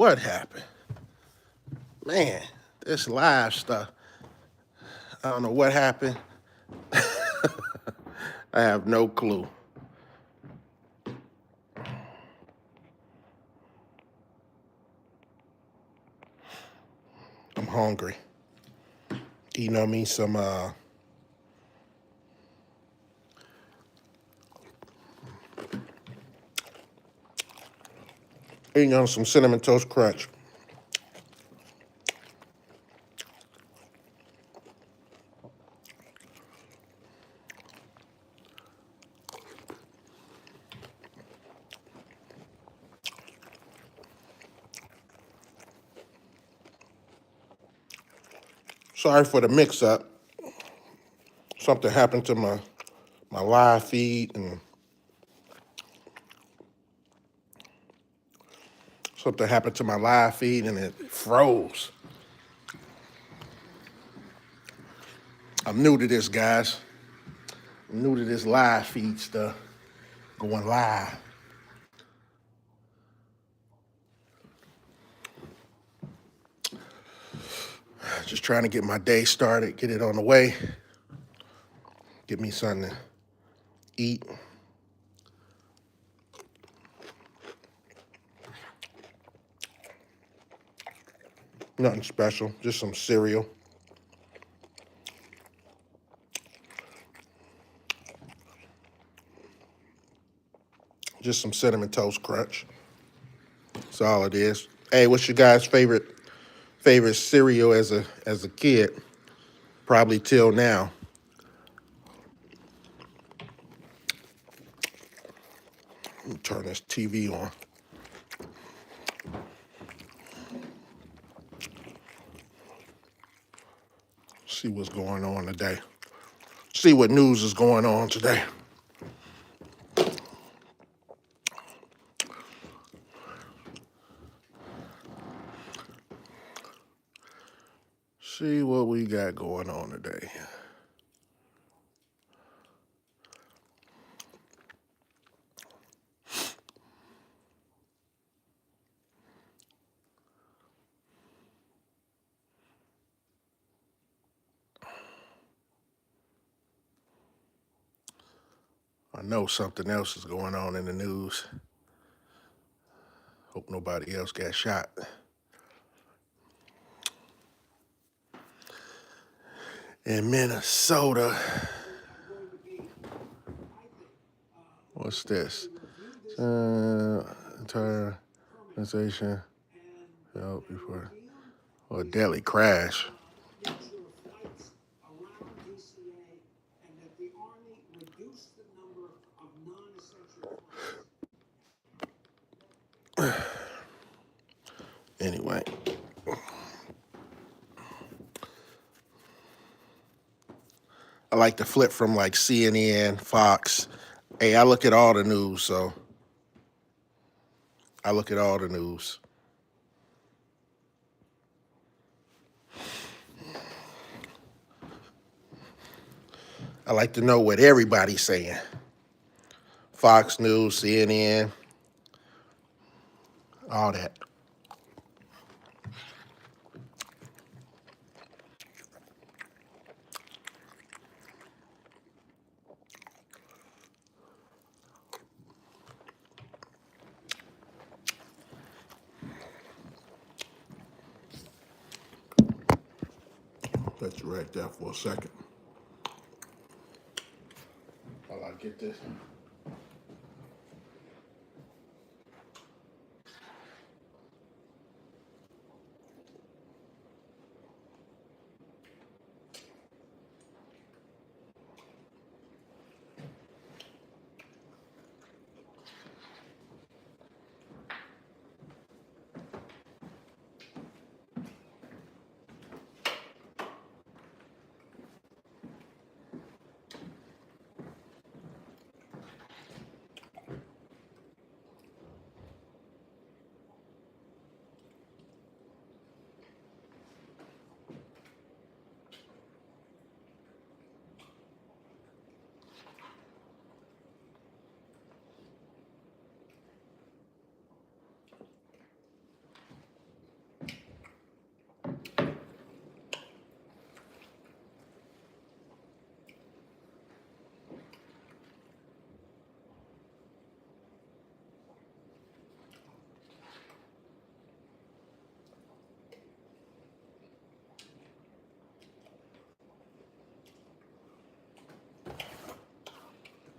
what happened. Man, this live stuff. I don't know what happened. I have no clue. I'm hungry. Eating on me some eating on some Cinnamon Toast Crunch. Sorry for the mix-up. Something happened to my live feed, and it froze. I'm new to this, guys. I'm new to this live feed stuff. Going live. Just trying to get my day started, get it on the way. Get me something to eat. Nothing special, just some cereal. Just some Cinnamon Toast Crunch. That's all it is. Hey, what's your guys' favorite cereal as a kid? Probably till now. Let me turn this TV on. See what's going on today. See what news is going on today. See what we got going on today. I know something else is going on in the news. Hope nobody else got shot. In Minnesota. What's this? Entire organization help before a deadly crash. Anyway. I like to flip from like CNN, Fox. Hey, I look at all the news, so I look at all the news. I like to know what everybody's saying. Fox News, CNN, all that. Let you right there for a second. While I get this.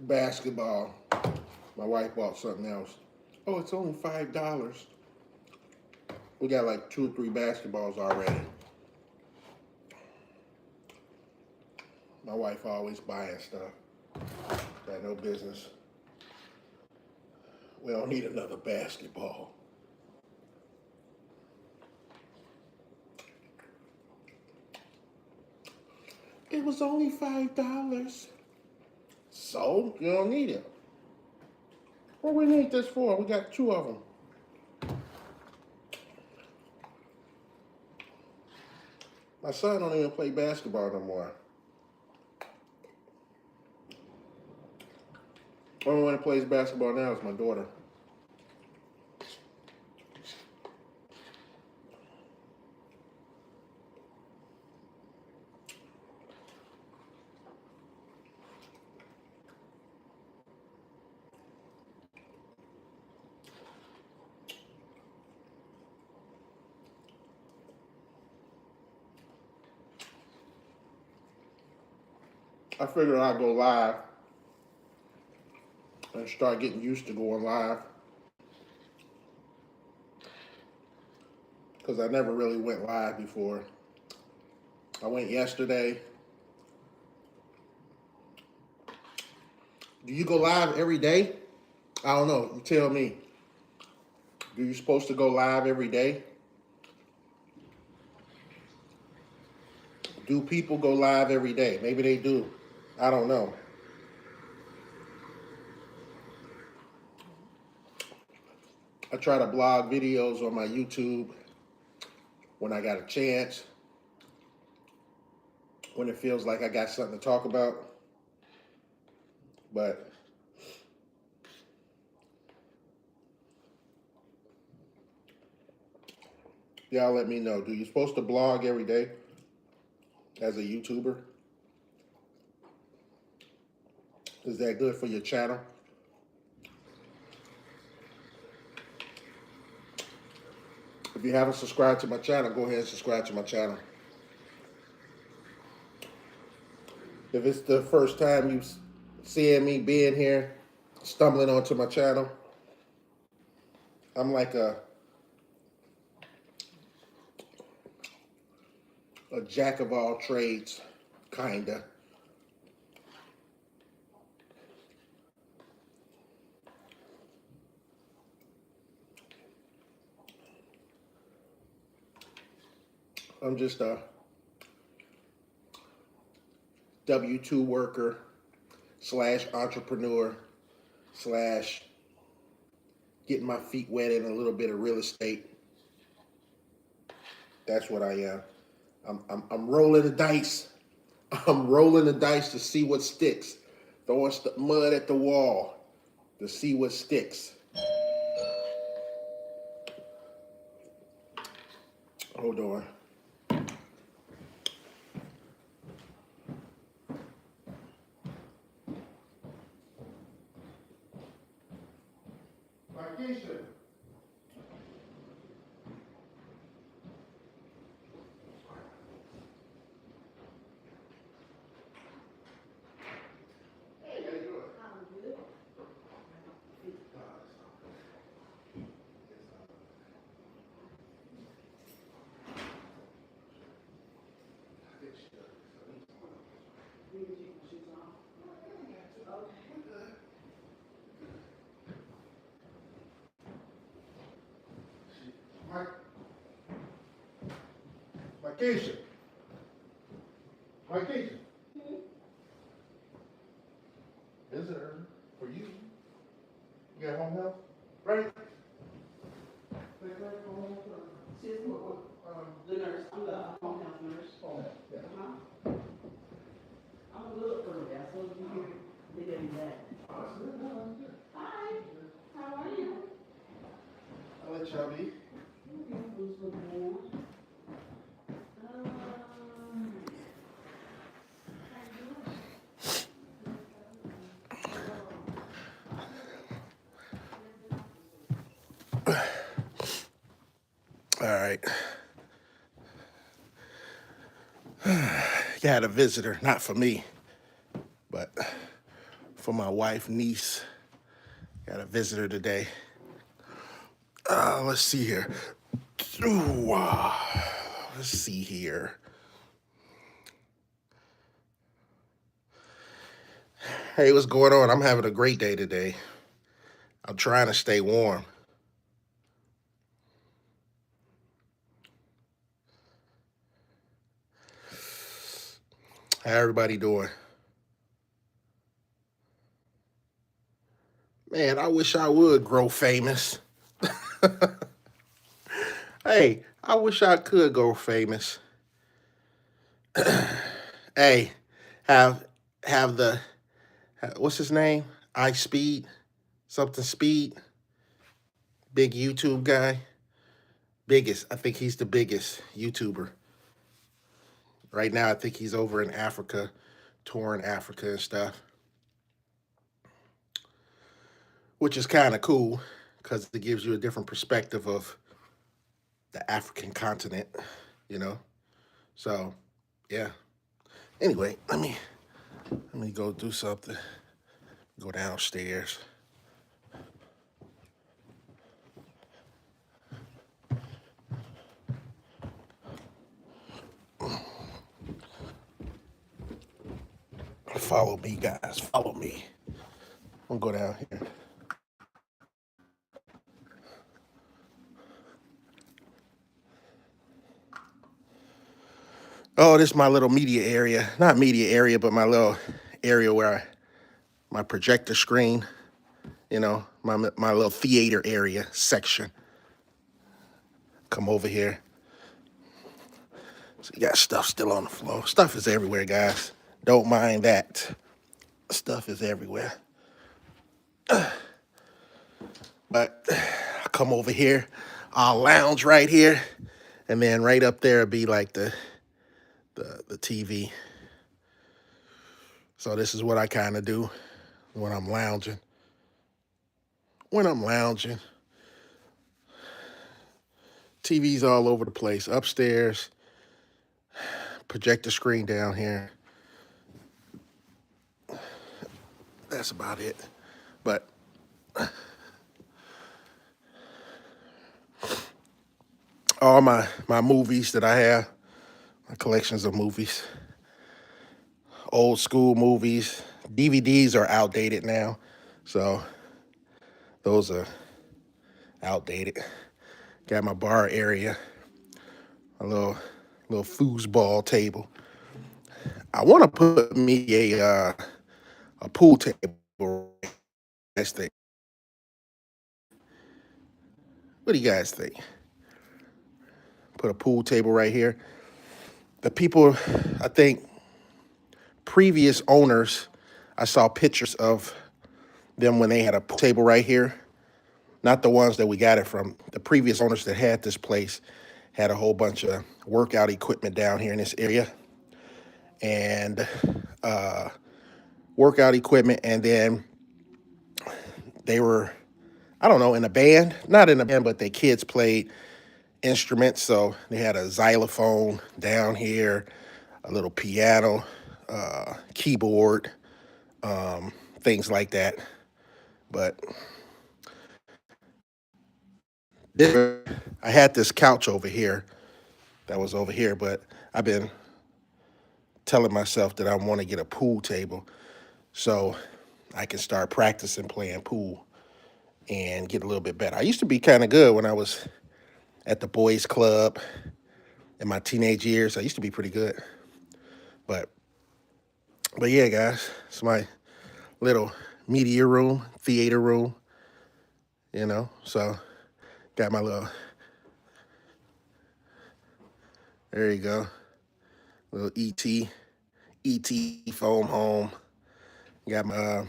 basketball. My wife bought something else. Oh, it's only $5. We got like 2 or 3 basketballs already. My wife always buying stuff. Got no business. We don't need another basketball. It was only $5. So, you don't need it. What we need this for? We got 2 of them. My son don't even play basketball no more. Only one that plays basketball now is my daughter. I figured I'd go live and start getting used to going live, because I never really went live before. I went yesterday. Do you go live every day? I don't know. You tell me. Do you supposed to go live every day? Do people go live every day? Maybe they do. I don't know. I try to blog videos on my YouTube when I got a chance, when it feels like I got something to talk about. But y'all let me know. Do you supposed to blog every day as a YouTuber? Is that good for your channel? If you haven't subscribed to my channel, go ahead and subscribe to my channel. If it's the first time you seeing me being here, stumbling onto my channel, I'm like a jack of all trades, kinda. I'm just a W-2 worker slash entrepreneur slash getting my feet wet in a little bit of real estate. That's what I am. I'm rolling the dice. I'm rolling the dice to see what sticks. Throwing mud at the wall to see what sticks. Hold on. Marquisha. Marquisha. Marquisha. Visitor for you. You got home health? Right? She's the nurse. I'm the home health nurse. Home health, yeah. I'm good for that. So you hear they get me back. Hi. How are you? I'll let y'all be. All right. Got a visitor, not for me, but for my wife, niece. Got a visitor today. Let's see here. Ooh, let's see here. Hey, what's going on? I'm having a great day today. I'm trying to stay warm. How everybody doing? Man, I wish I would grow famous. Hey, I wish I could go famous. Hey, have have the what's his name? I Speed, something Speed, big YouTube guy. Biggest, I think he's the biggest YouTuber. Right now, I think he's over in Africa, touring Africa and stuff, which is kind of cool because it gives you a different perspective of the African continent, you know. So, yeah. Anyway, let me go do something. Go downstairs. Follow me, guys. Follow me. I'm gonna go down here. Oh, this is my little media area. Not media area, but my little area where my projector screen, my little theater area section. Come over here. So you got stuff still on the floor. Stuff is everywhere, guys. Don't mind that. Stuff is everywhere. But I come over here, I'll lounge right here, and then right up there be like the TV. So this is what I kind of do when I'm lounging. TV's all over the place. Upstairs, projector screen down here. That's about it. But all my movies that I have, my collections of movies, old school movies. DVDs are outdated now, so those are outdated. Got my bar area, a little foosball table. I want to put me a pool table. Guys think? What do you guys think? Put a pool table right here. The people, I think, previous owners, I saw pictures of them when they had a pool table right here. Not the ones that we got it from. The previous owners that had this place had a whole bunch of workout equipment down here in this area. And workout equipment. And then they were, I don't know, in a band. Not in a band, but their kids played instruments. So they had a xylophone down here, a little piano, keyboard, things like that. But I had this couch over here that was over here, but I've been telling myself that I want to get a pool table so I can start practicing playing pool and get a little bit better. I used to be kind of good when I was at the boys club in my teenage years. I used to be pretty good. But yeah, guys, it's my little media room, theater room, so got my little, there you go, little ET foam home. Got my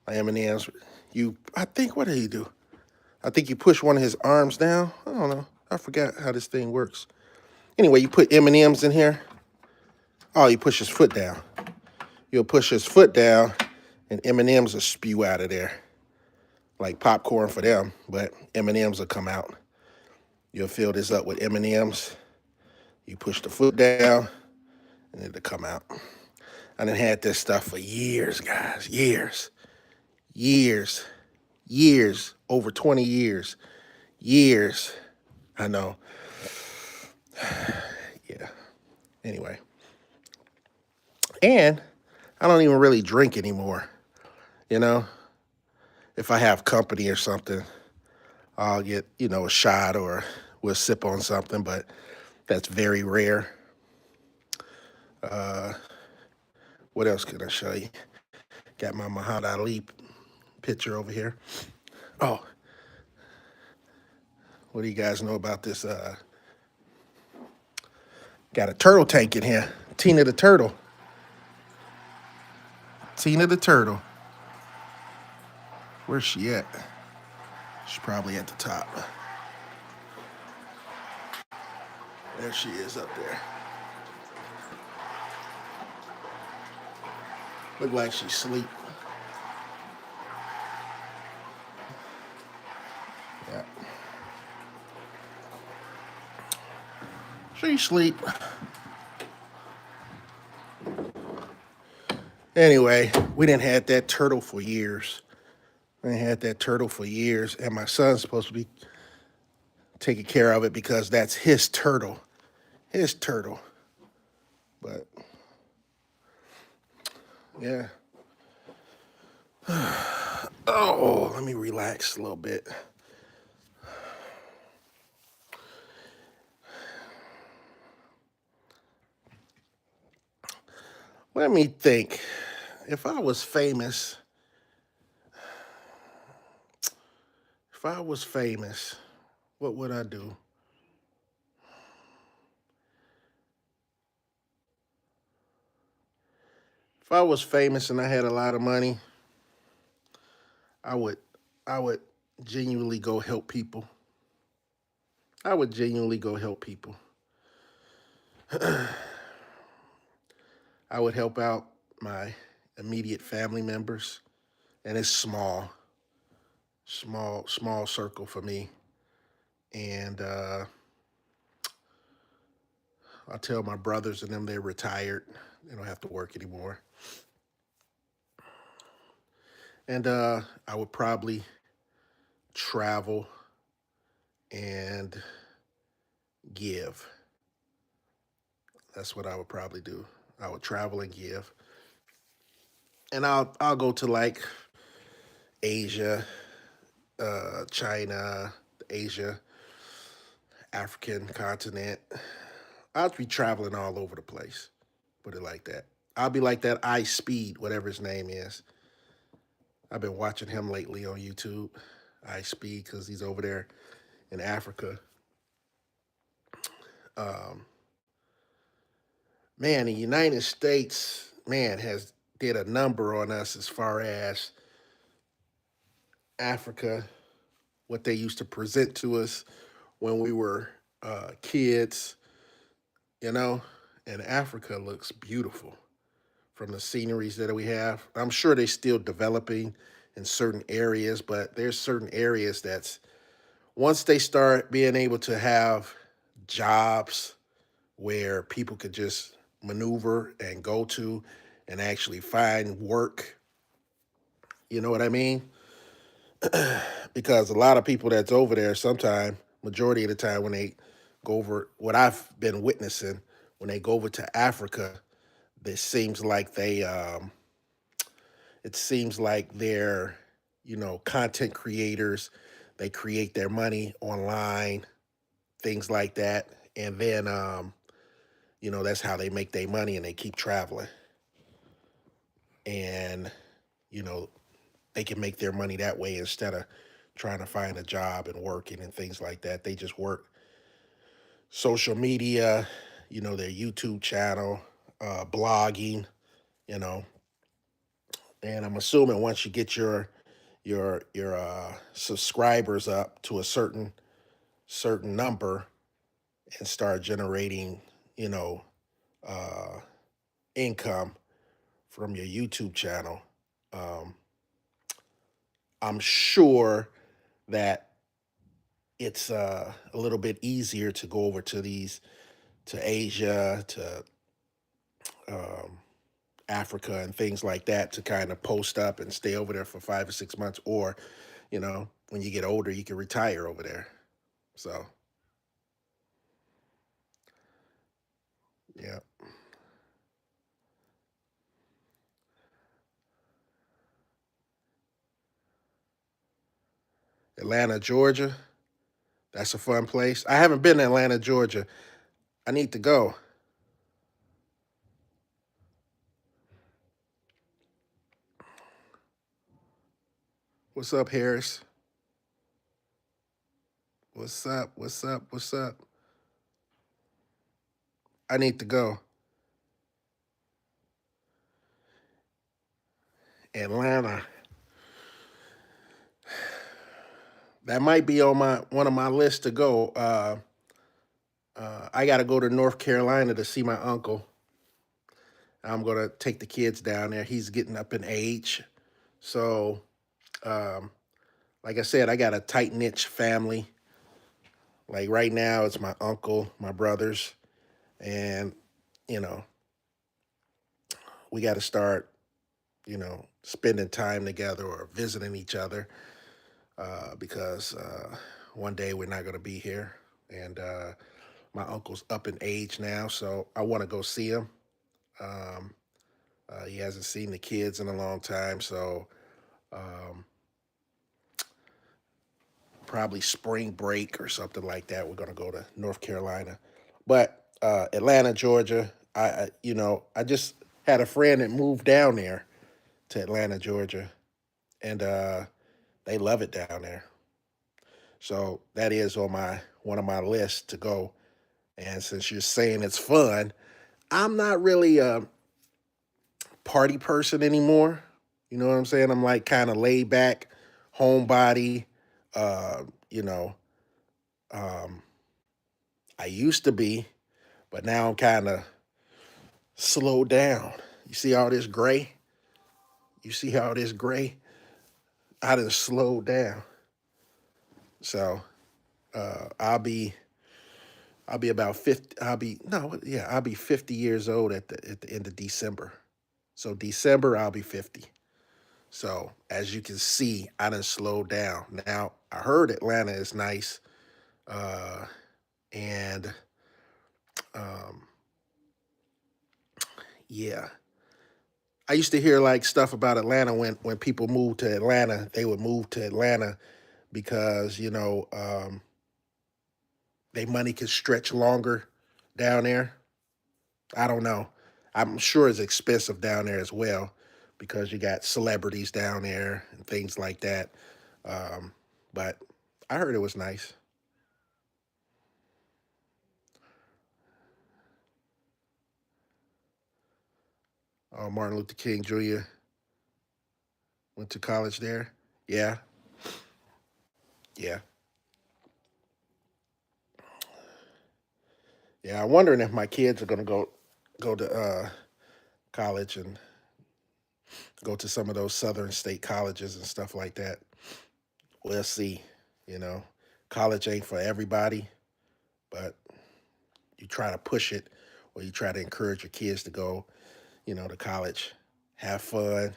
M&Ms. I think, what did he do? I think you push one of his arms down. I don't know. I forgot how this thing works. Anyway, you put M&Ms in here. Oh, you push his foot down. You'll push his foot down, and M&Ms will spew out of there. Like popcorn for them, but M&Ms will come out. You'll fill this up with M&Ms. You push the foot down, and it'll come out. I done had this stuff for years, guys. Years, over 20 years. Years. I know. Yeah. Anyway. And I don't even really drink anymore. You know, if I have company or something, I'll get, a shot or we'll sip on something, but that's very rare. What else can I show you? Got my Muhammad Ali picture over here. Oh, what do you guys know about this? Got a turtle tank in here. Tina the turtle. Tina the turtle. Where's she at? She's probably at the top. There she is up there. Look like she's asleep. Yeah. She's asleep. Anyway, we didn't have that turtle for years. We didn't have that turtle for years, and my son's supposed to be taking care of it because that's his turtle. His turtle. But, yeah. Oh, let me relax a little bit. Let me think. If I was famous, what would I do? If I was famous and I had a lot of money, I would I would genuinely go help people. I would genuinely go help people. I would help out my immediate family members, and it's small circle for me. And I tell my brothers and them they're retired; they don't have to work anymore. And I would probably travel and give. That's what I would probably do. I would travel and give, and I'll go to like Asia, China, Asia, African continent. I'll be traveling all over the place. Put it like that. I'll be like that I Speed, whatever his name is. I've been watching him lately on YouTube. I Speed because he's over there in Africa. Um, man, the United States, man, has did a number on us as far as Africa, what they used to present to us when we were kids, you know. And Africa looks beautiful from the sceneries that we have. I'm sure they're still developing in certain areas, but there's certain areas that's once they start being able to have jobs where people could just maneuver and go to and actually find work, you know what I mean? Because a lot of people that's over there sometime, majority of the time when they go over, what I've been witnessing, when they go over to Africa, it seems like it seems like they're, content creators. They create their money online, things like that. And then, that's how they make their money and they keep traveling. And, you know, they can make their money that way instead of trying to find a job and working and things like that. They just work social media, their YouTube channel, blogging, you know. And I'm assuming once you get your subscribers up to a certain number and start generating, you know, uh, income from your YouTube channel, um, I'm sure that it's a little bit easier to go over to Asia, to um, Africa and things like that to kind of post up and stay over there for 5 or 6 months, or when you get older, you can retire over there. So yeah, Atlanta, Georgia. That's a fun place. I haven't been to Atlanta, Georgia. I need to go. What's up, Harris? What's up? What's up? What's up? I need to go. Atlanta. That might be on my one of my lists to go. I got to go to North Carolina to see my uncle. I'm gonna take the kids down there. He's getting up in age, so um, like I said, I got a tight knit family. Like right now, it's my uncle, my brothers, and you know we got to start spending time together or visiting each other because one day we're not going to be here. And my uncle's up in age now, so I want to go see him. Um, he hasn't seen the kids in a long time, so um, probably spring break or something like that. We're going to go to North Carolina, but Atlanta, Georgia. I just had a friend that moved down there to Atlanta, Georgia, and they love it down there. So that is on my one of my lists to go. And since you're saying it's fun, I'm not really a party person anymore. You know what I'm saying? I'm like kind of laid back, homebody. Uh, you know, um, I used to be, but now I'm kind of slowed down. You see all this gray? You see all this gray? I done slowed down. So I'll be about 50. I'll be no, yeah, I'll be 50 years old at the end of December. So December I'll be 50. So as you can see, I done slowed down. Now I heard Atlanta is nice, uh, and um, yeah, I used to hear like stuff about Atlanta when people moved to Atlanta. They would move to Atlanta because their money could stretch longer down there. I don't know. I'm sure it's expensive down there as well because you got celebrities down there and things like that. Um, but I heard it was nice. Martin Luther King Jr. went to college there. Yeah, yeah, yeah. I'm wondering if my kids are gonna go to college and go to some of those southern state colleges and stuff like that. We'll see. You know, college ain't for everybody, but you try to push it or you try to encourage your kids to go, to college, have fun,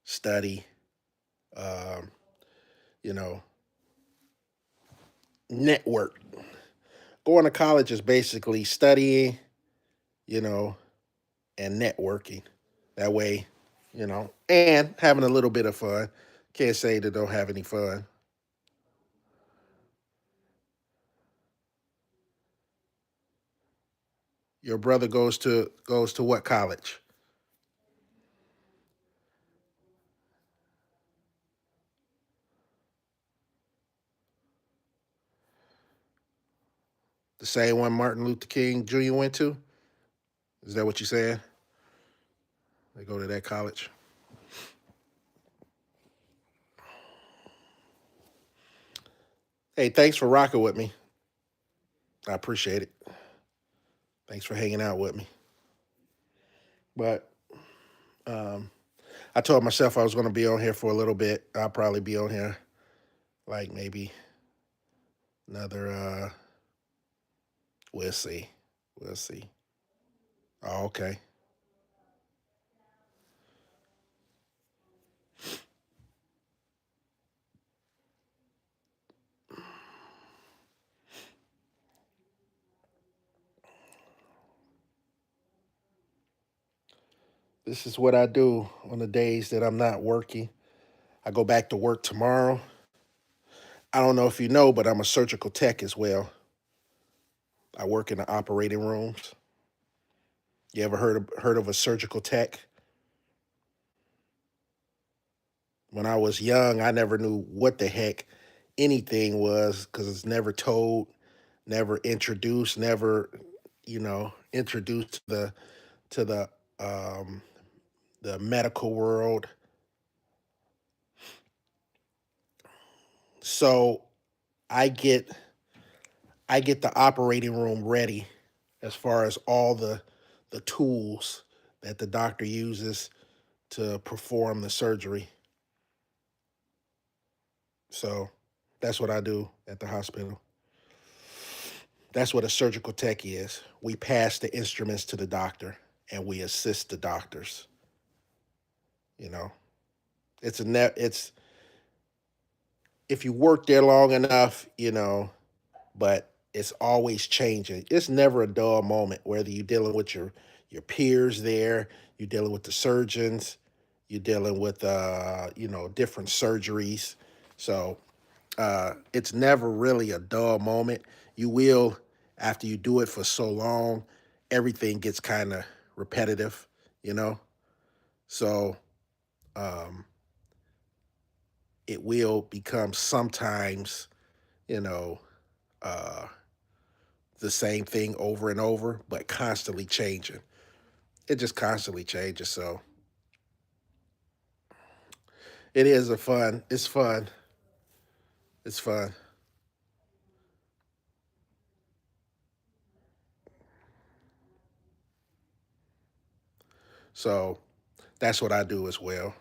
study, um, you know, network. Going to college is basically studying, you know, and networking. That way, and having a little bit of fun. Can't say they don't have any fun. Your brother goes to what college? The same one Martin Luther King Jr. went to? Is that what you saying? They go to that college. Hey, thanks for rocking with me. I appreciate it. Thanks for hanging out with me. But um, I told myself I was going to be on here for a little bit. I'll probably be on here like maybe another. We'll see. We'll see. Oh, okay. This is what I do on the days that I'm not working. I go back to work tomorrow. I don't know if you know, but I'm a surgical tech as well. I work in the operating rooms. You ever heard of a surgical tech? When I was young, I never knew what the heck anything was because it's never told, never introduced, never, introduced to um, the medical world. So I get I get the operating room ready as far as all the tools that the doctor uses to perform the surgery. So that's what I do at the hospital. That's what a surgical tech is. We pass the instruments to the doctor and we assist the doctors. You know, it's if you work there long enough, but it's always changing. It's never a dull moment, whether you're dealing with your peers there, you're dealing with the surgeons, you're dealing with different surgeries. So it's never really a dull moment. You will, after you do it for so long, everything gets kind of repetitive, you know. So um, it will become sometimes, you know, uh, the same thing over and over, but constantly changing. It just constantly changes. So it is a fun. It's fun. It's fun. So that's what I do as well.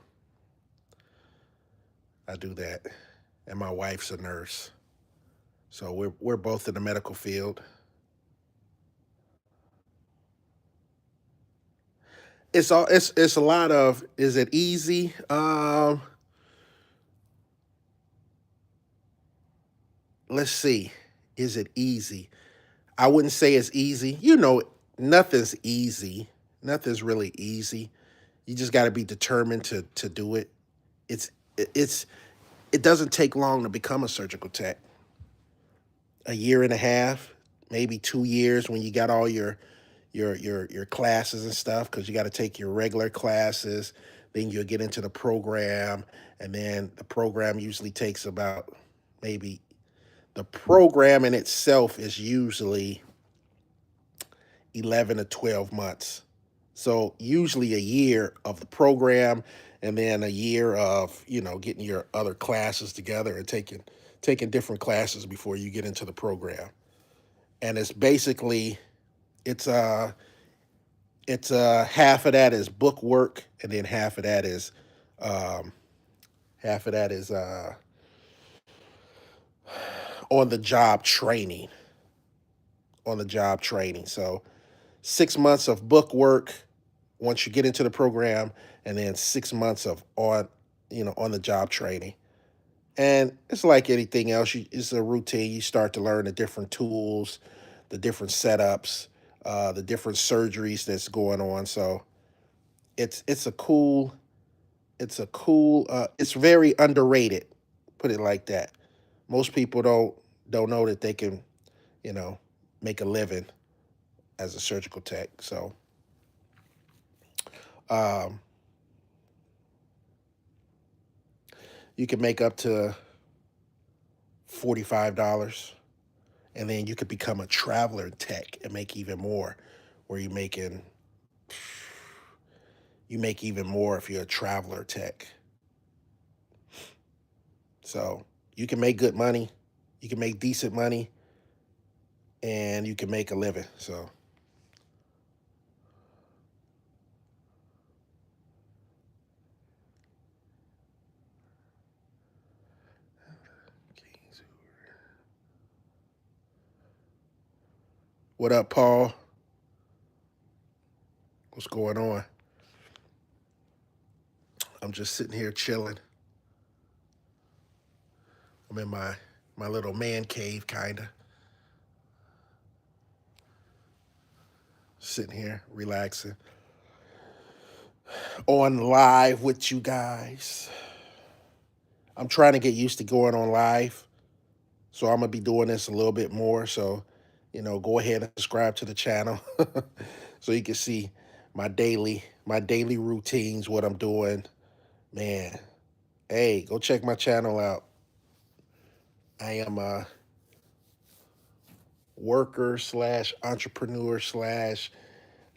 I do that, and my wife's a nurse. So we're both in the medical field. It's a lot of, is it easy? Let's see. Is it easy? I wouldn't say it's easy. Nothing's easy. Nothing's really easy. You just got to be determined to do it. It's it's it doesn't take long to become a surgical tech. A year and a half, maybe 2 years when you got all your classes and stuff, because you got to take your regular classes, then you'll get into the program, and then the program usually takes about, maybe, the program in itself is usually 11 to 12 months. So usually a year of the program, and then a year of, getting your other classes together and taking different classes before you get into the program. And it's basically, it's half of that is book work, and then um half of that is on the job training. On the job training. So 6 months of book work once you get into the program, and then 6 months of on the job training. And it's like anything else. It's a routine. You start to learn the different tools, the different setups, the different surgeries that's going on. So it's a cool, it's very underrated. Put it like that. Most people don't know that they can, you know, make a living as a surgical tech. So um, you can make up to $45, and then you could become a traveler tech and make even more, where you make even more if you're a traveler tech. So you can make good money, you can make decent money, and you can make a living. So what up, Paul? What's going on? I'm just sitting here chilling. I'm in my little man cave, kind of sitting here relaxing. on live with you guys. I'm trying to get used to going on live, so I'm gonna be doing this a little bit more. So, go ahead and subscribe to the channel so you can see my daily routines, what I'm doing. Man, hey, go check my channel out. I am a worker slash entrepreneur slash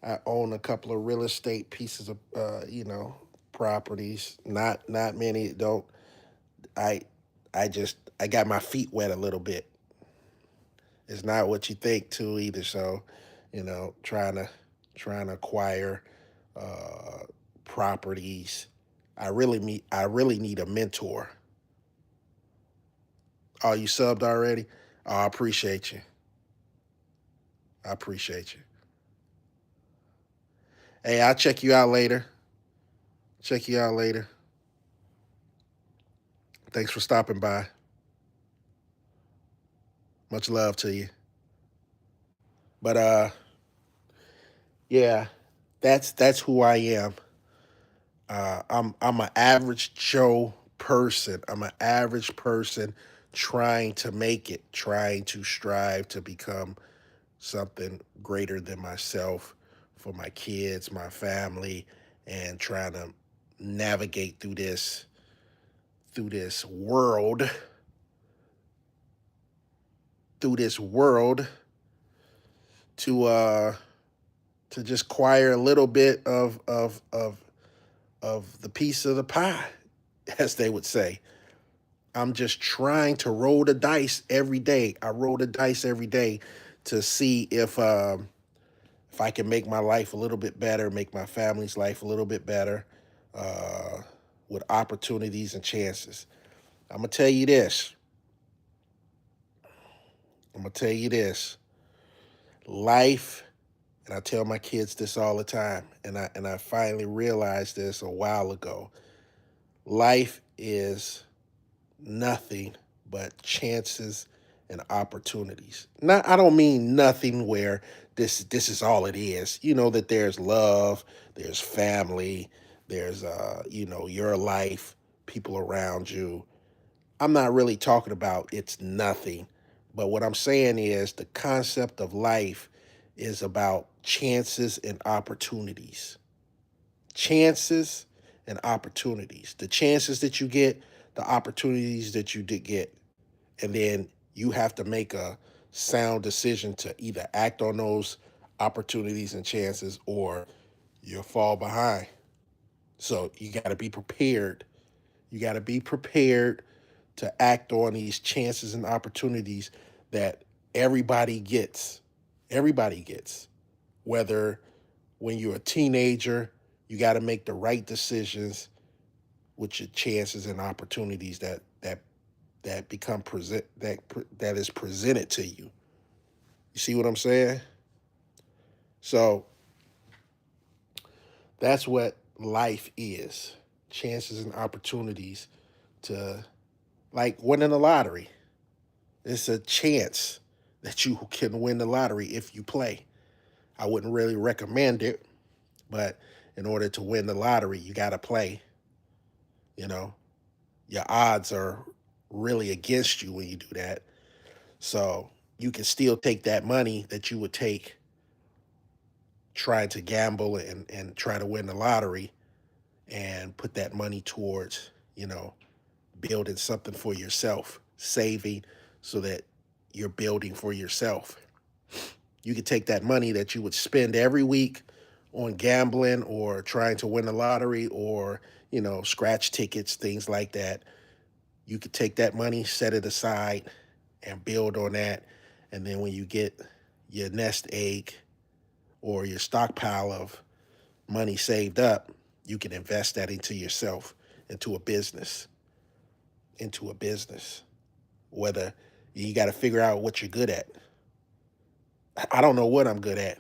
I own a couple of real estate pieces of properties. Not many. Don't I I got my feet wet a little bit. It's not what you think too either. So, trying to acquire uh, properties. I really need a mentor. Oh, you subbed already? Oh, I appreciate you. I appreciate you. Hey, I'll check you out later. Check you out later. Thanks for stopping by. Much love to you. But yeah, that's who I am. I'm an average Joe person. I'm an average person trying to make it, trying to strive to become something greater than myself for my kids, my family, and trying to navigate through this world, through this world to to just acquire a little bit of the piece of the pie, as they would say. I'm just trying to roll the dice every day. I roll the dice every day to see if I can make my life a little bit better, make my family's life a little bit better, uh, with opportunities and chances. I'm gonna tell you this. I'm gonna tell you this. Life, and I tell my kids this all the time, and I finally realized this a while ago. Life is nothing but chances and opportunities. Not, I don't mean nothing where this is all it is. You know that there's love, there's family, there's your life, people around you. I'm not really talking about it's nothing, but what I'm saying is the concept of life is about chances and opportunities. Chances and opportunities. The chances that you get, the opportunities that you did get, and then you have to make a sound decision to either act on those opportunities and chances or you'll fall behind. So you got to be prepared. You got to be prepared to act on these chances and opportunities that everybody gets. Everybody gets. Whether when you're a teenager, you got to make the right decisions with your chances and opportunities that become that is presented to you. You see what I'm saying? So that's what life is. Chances and opportunities to, like, winning the lottery. It's a chance that you can win the lottery if you play. I wouldn't really recommend it, but in order to win the lottery, you got to play. You know, your odds are really against you when you do that. So you can still take that money that you would take trying to gamble and try to win the lottery and put that money towards, building something for yourself, saving so that you're building for yourself. You could take that money that you would spend every week on gambling or trying to win the lottery or, scratch tickets, things like that. You could take that money, set it aside, and build on that. And then when you get your nest egg or your stockpile of money saved up, you can invest that into yourself, into a business, into a business. Whether you got to figure out what you're good at. I don't know what I'm good at.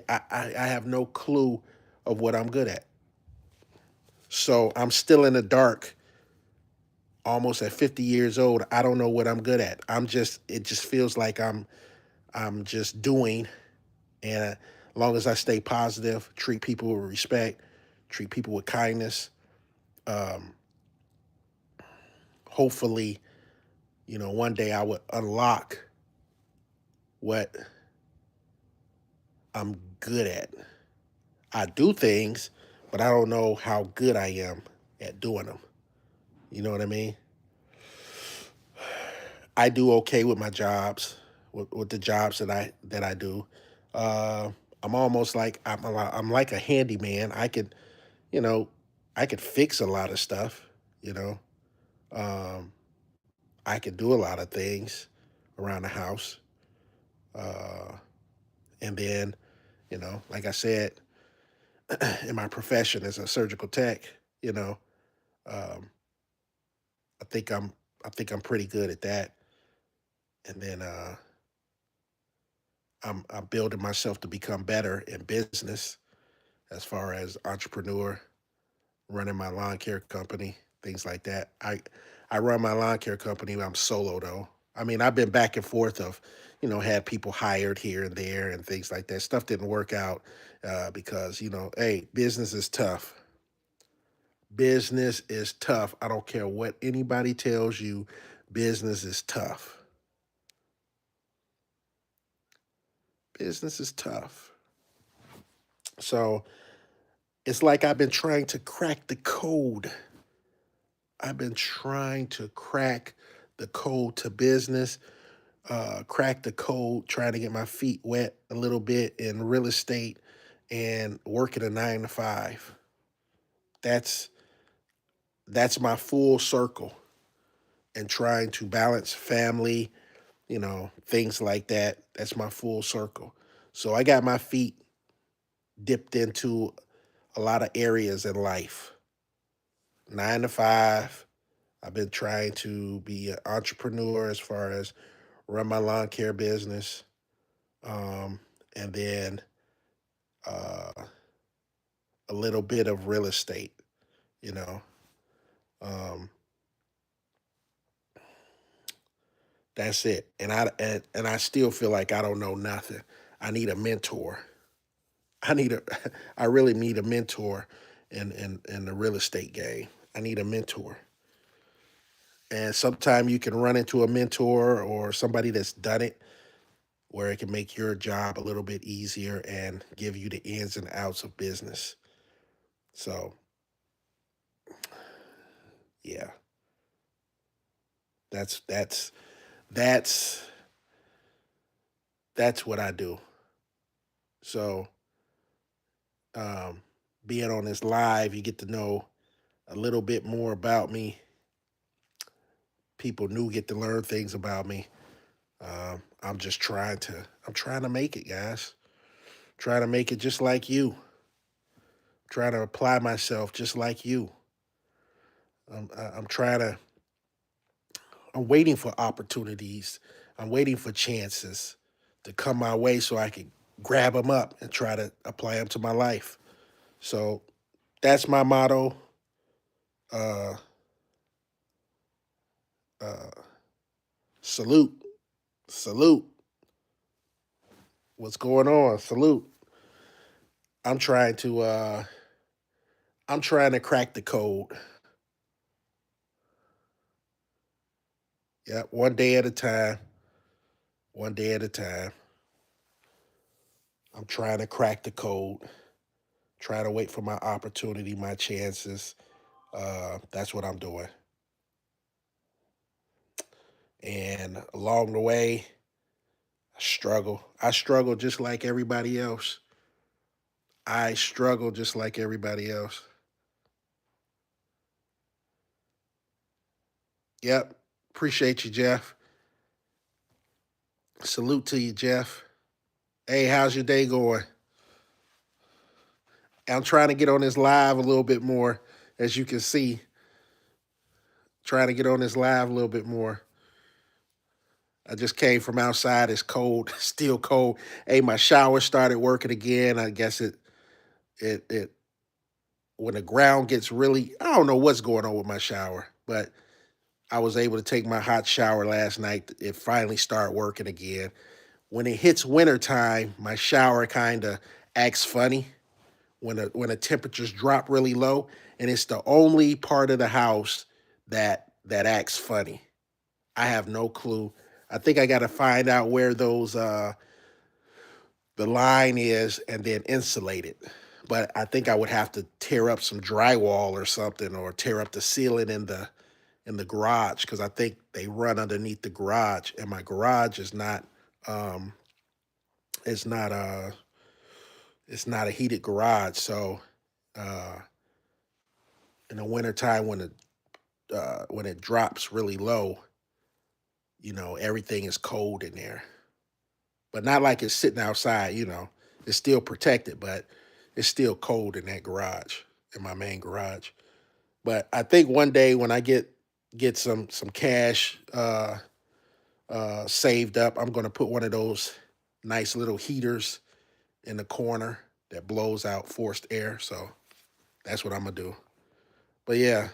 I have no clue of what I'm good at. So I'm still in the dark, almost at 50 years old. I don't know what I'm good at. It just feels like I'm just doing. And as long as I stay positive, treat people with respect, treat people with kindness. Um, Hopefully, one day I would unlock what I'm good at. I do things, but I don't know how good I am at doing them. You know what I mean? I do okay with my jobs, with the jobs that I do. Uh, I'm almost like I'm like a handyman. You know, I could fix a lot of stuff. You know, um, I could do a lot of things around the house. Uh, and then, like I said, in my profession as a surgical tech, you know, um, I think I'm I think I'm pretty good at that. And then I'm building myself to become better in business as far as entrepreneur, running my lawn care company, things like that. I run my lawn care company. I'm solo though. I mean, I've been back and forth of, had people hired here and there and things like that. Stuff didn't work out because hey, business is tough. Business is tough. I don't care what anybody tells you. Business is tough. Business is tough. So it's like I've been trying to crack the code. I've been trying to crack the code to business, crack the code, trying to get my feet wet a little bit in real estate and working a 9 to 5. That's that's my full circle and trying to balance family, things like that. That's my full circle. So I got my feet dipped into a lot of areas in life. 9 to 5. I've been trying to be an entrepreneur as far as run my lawn care business, um, and then uh, a little bit of real estate. You know, um, that's it. And I still feel like I don't know nothing. I need a mentor. I need a I really need a mentor in the real estate game. I need a mentor. And sometimes you can run into a mentor or somebody that's done it where it can make your job a little bit easier and give you the ins and outs of business. So, yeah, that's that's that's that's what I do. So, um, being on this live, you get to know a little bit more about me. People new get to learn things about me. I'm trying to make it, guys. Trying to make it just like you. Trying to apply myself just like you. I'm trying to. I'm waiting for opportunities. I'm waiting for chances to come my way so I can grab them up and try to apply them to my life. So that's my motto. Uh, uh, Salute, salute. What's going on? Salute. I'm trying to. I'm trying to crack the code. Yeah, one day at a time. One day at a time. I'm trying to crack the code. Trying to wait for my opportunity, my chances. That's what I'm doing. And along the way, I struggle. I struggle just like everybody else. I struggle just like everybody else. Yep. Appreciate you, Jeff. Salute to you, Jeff. Hey, how's your day going? I'm trying to get on this live a little bit more, as you can see. Trying to get on this live a little bit more. I just came from outside. It's cold, still cold. Hey, my shower started working again. I guess it when the ground gets really, I don't know what's going on with my shower, but I was able to take my hot shower last night. It finally started working again. When it hits wintertime, my shower kind of acts funny when the temperatures drop really low, and it's the only part of the house that acts funny. I have no clue. I think I got to find out where those the line is and then insulate it. But I think I would have to tear up some drywall or something, or tear up the ceiling in the garage, because I think they run underneath the garage, and my garage is not um, it's not it's not a heated garage. So uh, in the wintertime, when it drops really low, everything is cold in there. But not like it's sitting outside. It's still protected, but it's still cold in that garage, in my main garage. But I think one day when I get some cash saved up, I'm gonna put one of those nice little heaters in the corner that blows out forced air. So that's what I'm gonna do. But yeah,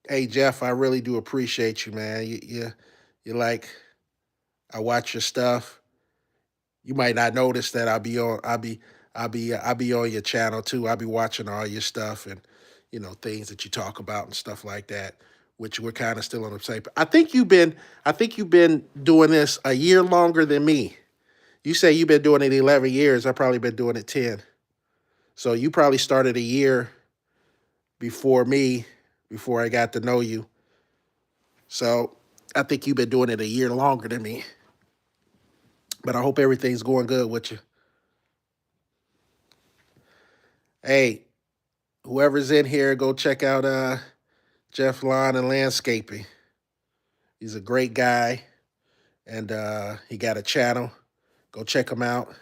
hey Jeff, I really do appreciate you, man. You like, I watch your stuff. You might not notice that I'll be on your channel too. I'll be watching all your stuff, and things that you talk about and stuff like that. Which we're kind of still on the same. I think you've been doing this a year longer than me. You say you've been doing it 11 years. I've probably been doing it 10. So you probably started a year before me, before I got to know you. So I think you've been doing it a year longer than me. But I hope everything's going good with you. Hey, whoever's in here, go check out Jeff Lawn and Landscaping. He's a great guy, and he got a channel. Go check him out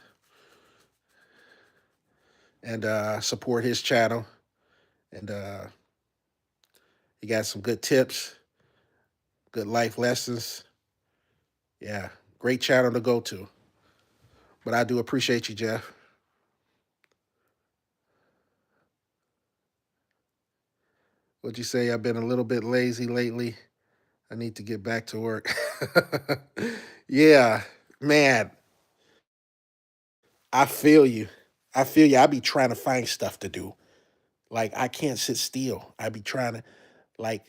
and support his channel. And he got some good tips, good life lessons. Yeah, great channel to go to. But I do appreciate you, Jeff. What'd you say? I've been a little bit lazy lately. I need to get back to work. Yeah, man, I feel you. I feel you. I be trying to find stuff to do. Like I can't sit still. Like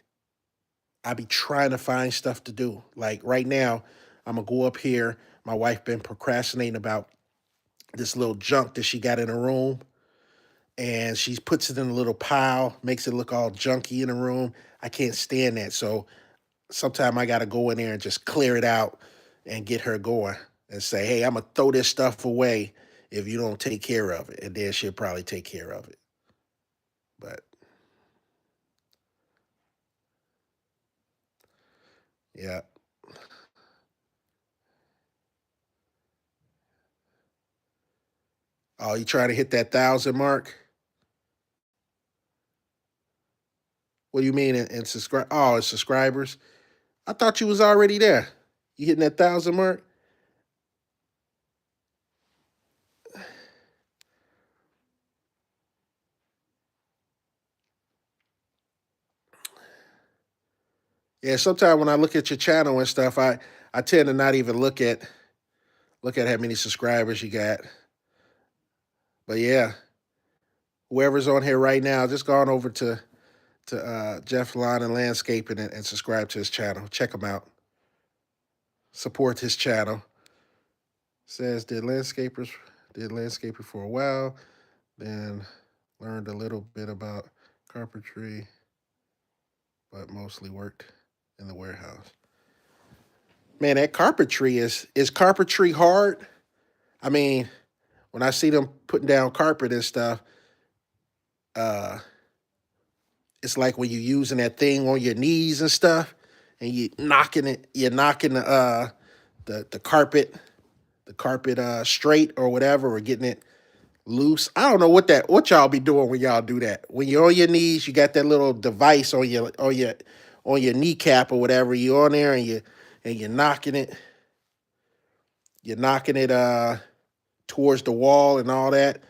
I be trying to find stuff to do. Like right now, I'm gonna go up here. My wife been procrastinating about this little junk that she got in her room, and she puts it in a little pile, makes it look all junky in the room. I can't stand that. So sometimes I gotta go in there and just clear it out and get her going and say, hey, I'm gonna throw this stuff away if you don't take care of it. And then she'll probably take care of it. But yeah. Oh, you trying to hit that 1,000 mark? What do you mean in subscribe? Oh, it's subscribers. I thought you was already there. You hitting that 1,000 mark? Yeah. Sometimes when I look at your channel and stuff, I tend to not even look at how many subscribers you got. But yeah, whoever's on here right now, just go on over to Jeff Lawn and Landscaping, and subscribe to his channel. Check him out. Support his channel. Says did landscaping for a while, then learned a little bit about carpentry, but mostly worked in the warehouse. Man, that carpentry is carpentry hard? I mean, when I see them putting down carpet and stuff, uh, it's like when you're using that thing on your knees and stuff, and you're knocking the carpet, straight or whatever, or getting it loose. I don't know what y'all be doing when y'all do that. When you're on your knees, you got that little device on your kneecap or whatever. You're on there and you're knocking it towards the wall and all that.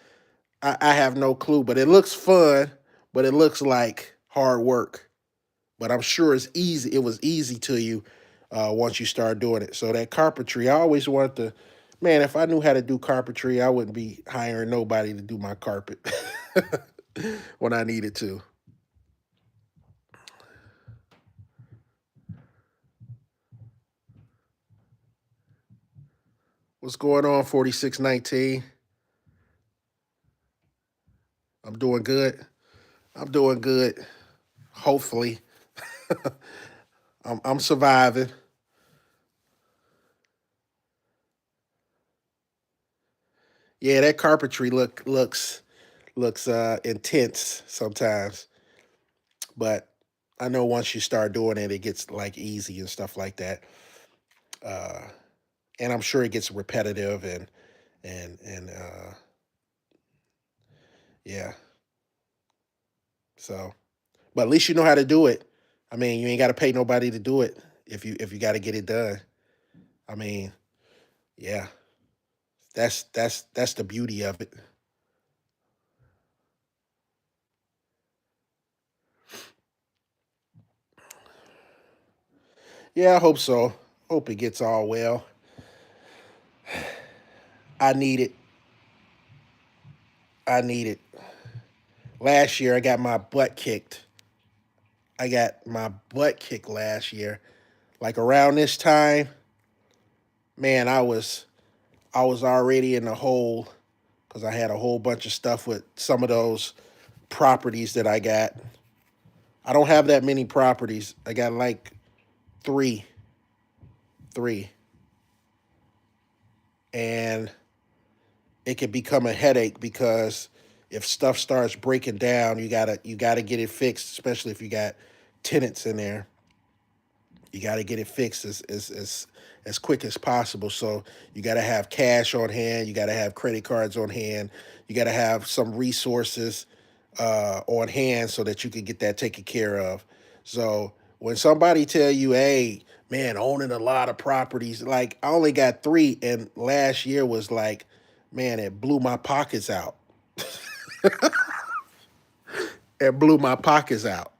I have no clue, but it looks fun, but it looks like hard work. But I'm sure it's easy. It was easy to you once you start doing it. So that carpentry, I always wanted to, man, if I knew how to do carpentry, I wouldn't be hiring nobody to do my carpet when I needed to. What's going on, 4619? I'm doing good. I'm doing good. Hopefully. I'm surviving. Yeah, that carpentry looks intense sometimes, but I know once you start doing it, it gets like easy and stuff like that. Uh, and I'm sure it gets repetitive and yeah. So, but at least you know how to do it. I mean, you ain't got to pay nobody to do it if you got to get it done. I mean, yeah, that's the beauty of it. Yeah, I hope so. Hope it gets all well. I need it. I need it. Last year, I got my butt kicked. I got my butt kicked last year. Like around this time, man, I was already in the hole because I had a whole bunch of stuff with some of those properties that I got. I don't have that many properties. I got like three, three, and it can become a headache because if stuff starts breaking down, you gotta get it fixed, especially if you got tenants in there. You got to get it fixed as quick as possible. So you got to have cash on hand. You got to have credit cards on hand. You got to have some resources on hand so that you can get that taken care of. So when somebody tell you, "Hey, man, owning a lot of properties," like I only got three, and last year was like, man, it blew my pockets out. It blew my pockets out.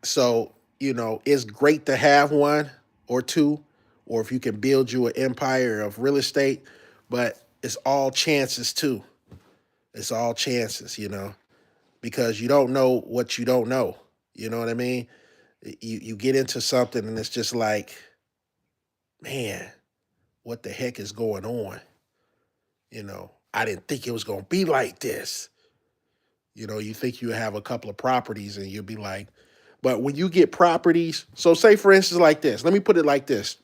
So, it's great to have one or two, or if you can build you an empire of real estate, but it's all chances too. It's all chances, because you don't know what you don't know. You know what I mean? You get into something and it's just like, man, what the heck is going on? I didn't think it was going to be like this. You think you have a couple of properties and you'll be like, but when you get properties, so say for instance, like this, let me put it like this.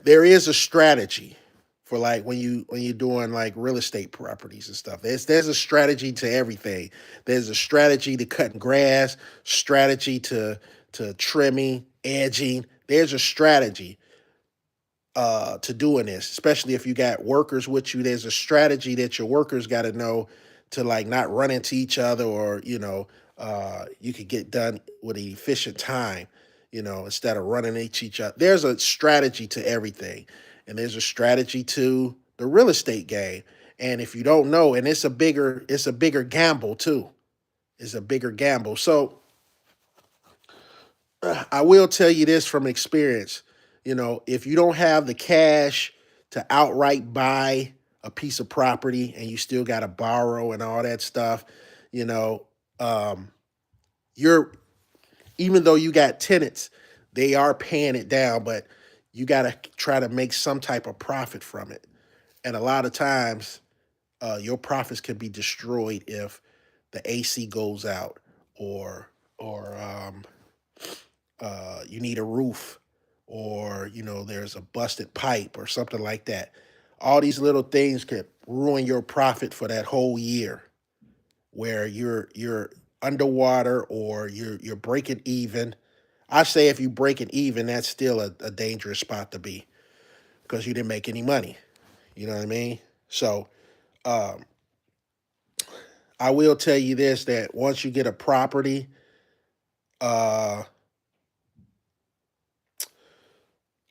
There is a strategy for like when you're doing like real estate properties and stuff. There's a strategy to everything. There's a strategy to cutting grass, strategy to trimming, edging. There's a strategy to doing this, especially if you got workers with you. There's a strategy that your workers got to know to like not run into each other, or you could get done with an efficient time, instead of running into each other. There's a strategy to everything, and there's a strategy to the real estate game. And if you don't know, and it's a bigger gamble too. It's a bigger gamble. So I will tell you this from experience. If you don't have the cash to outright buy a piece of property and you still got to borrow and all that stuff, you know, um, you're, even though you got tenants, they are paying it down, but you got to try to make some type of profit from it. And a lot of times, your profits can be destroyed if the AC goes out, or you need a roof, or there's a busted pipe or something like that. All these little things could ruin your profit for that whole year, where you're underwater, or you're breaking even. I say if you break it even, that's still a dangerous spot to be, because you didn't make any money. You know what I mean? So um, I will tell you this: that once you get a property, uh,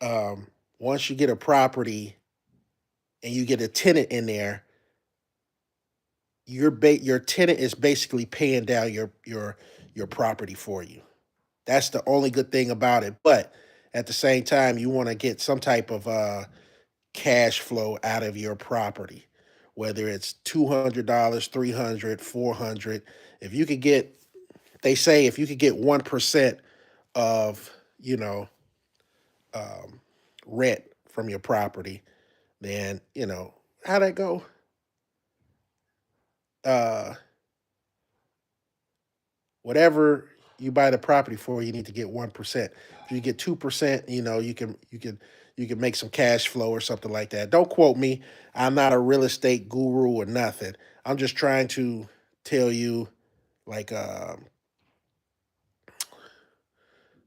um, once you get a property and you get a tenant in there, your tenant is basically paying down your property for you. That's the only good thing about it. But at the same time, you want to get some type of cash flow out of your property, whether it's $200, 300, 400. If you could get, they say if you could get 1% of, you know, um, rent from your property, then, how'd that go? Uh, Whatever you buy the property for, you need to get 1%. If you get 2%, you can make some cash flow or something like that. Don't quote me. I'm not a real estate guru or nothing. I'm just trying to tell you like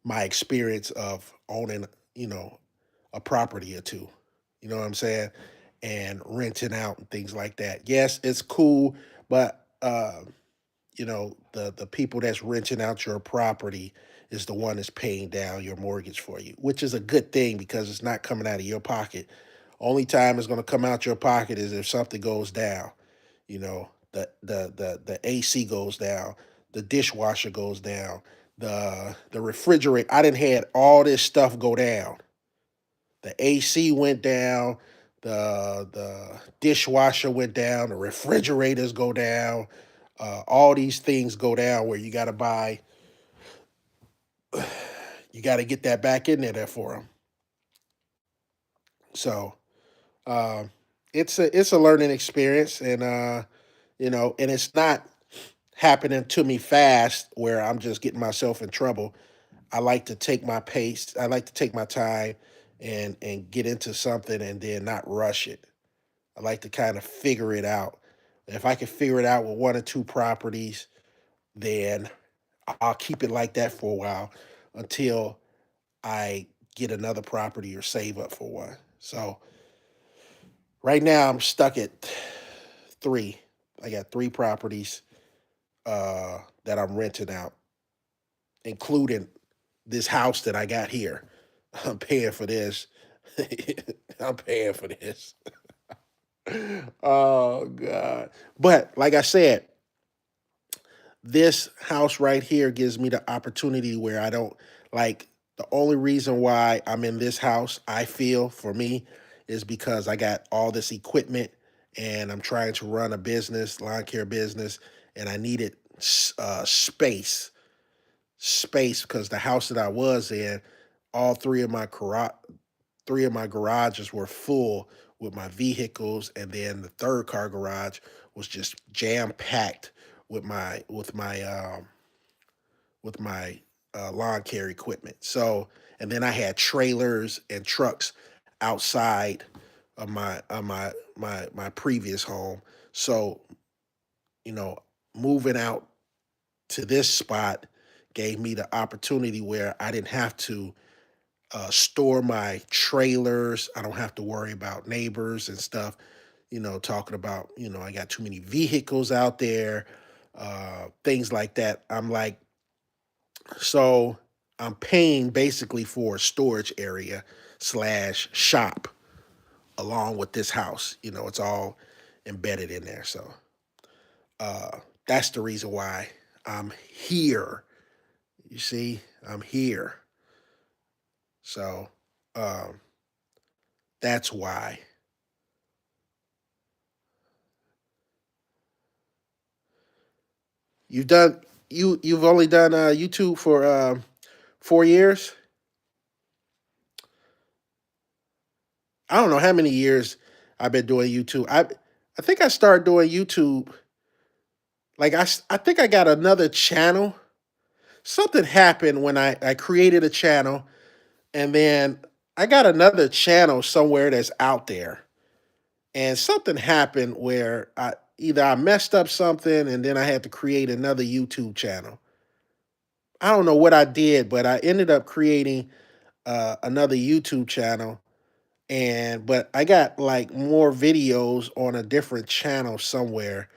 my experience of owning, you know, a property or two. You know what I'm saying? And renting out and things like that. Yes, it's cool, but the people that's renting out your property is the one that's paying down your mortgage for you, which is a good thing because it's not coming out of your pocket. Only time it's going to come out your pocket is if something goes down. The AC goes down, the dishwasher goes down, the refrigerator. I didn't had all this stuff go down. The AC went down, the dishwasher went down, the refrigerators go down, all these things go down where you got to get that back in there for them. So um, it's a learning experience, and and it's not happening to me fast where I'm just getting myself in trouble. I like to take my pace. I like to take my time and get into something and then not rush it. I like to kind of figure it out. If I can figure it out with one or two properties, then I'll keep it like that for a while until I get another property or save up for one. So right now I'm stuck at three. I got three properties that I'm renting out, including this house that I got here. I'm paying for this. I'm paying for this. Oh God. But like I said, this house right here gives me the opportunity where I don't like the only reason why I'm in this house, I feel for me, is because I got all this equipment and I'm trying to run a business, lawn care business, and I needed space because the house that I was in, all three of my garages were full with my vehicles, and then the third car garage was just jam packed with my lawn care equipment. So, and then I had trailers and trucks outside of my previous home. So, you know, moving out to this spot gave me the opportunity where I didn't have to store my trailers. I don't have to worry about neighbors and stuff, talking about, I got too many vehicles out there, things like that. So I'm paying basically for a storage area slash shop along with this house. It's all embedded in there. So uh, that's the reason why I'm here. You see, I'm here. So um, that's why. You've done you've only done YouTube for 4 years. I don't know how many years I've been doing YouTube. I think I started doing YouTube like I think I got another channel. Something happened when I created a channel and then I got another channel somewhere that's out there. And something happened where I messed up something and then I had to create another YouTube channel. I don't know what I did, but I ended up creating another YouTube channel, and but I got like more videos on a different channel somewhere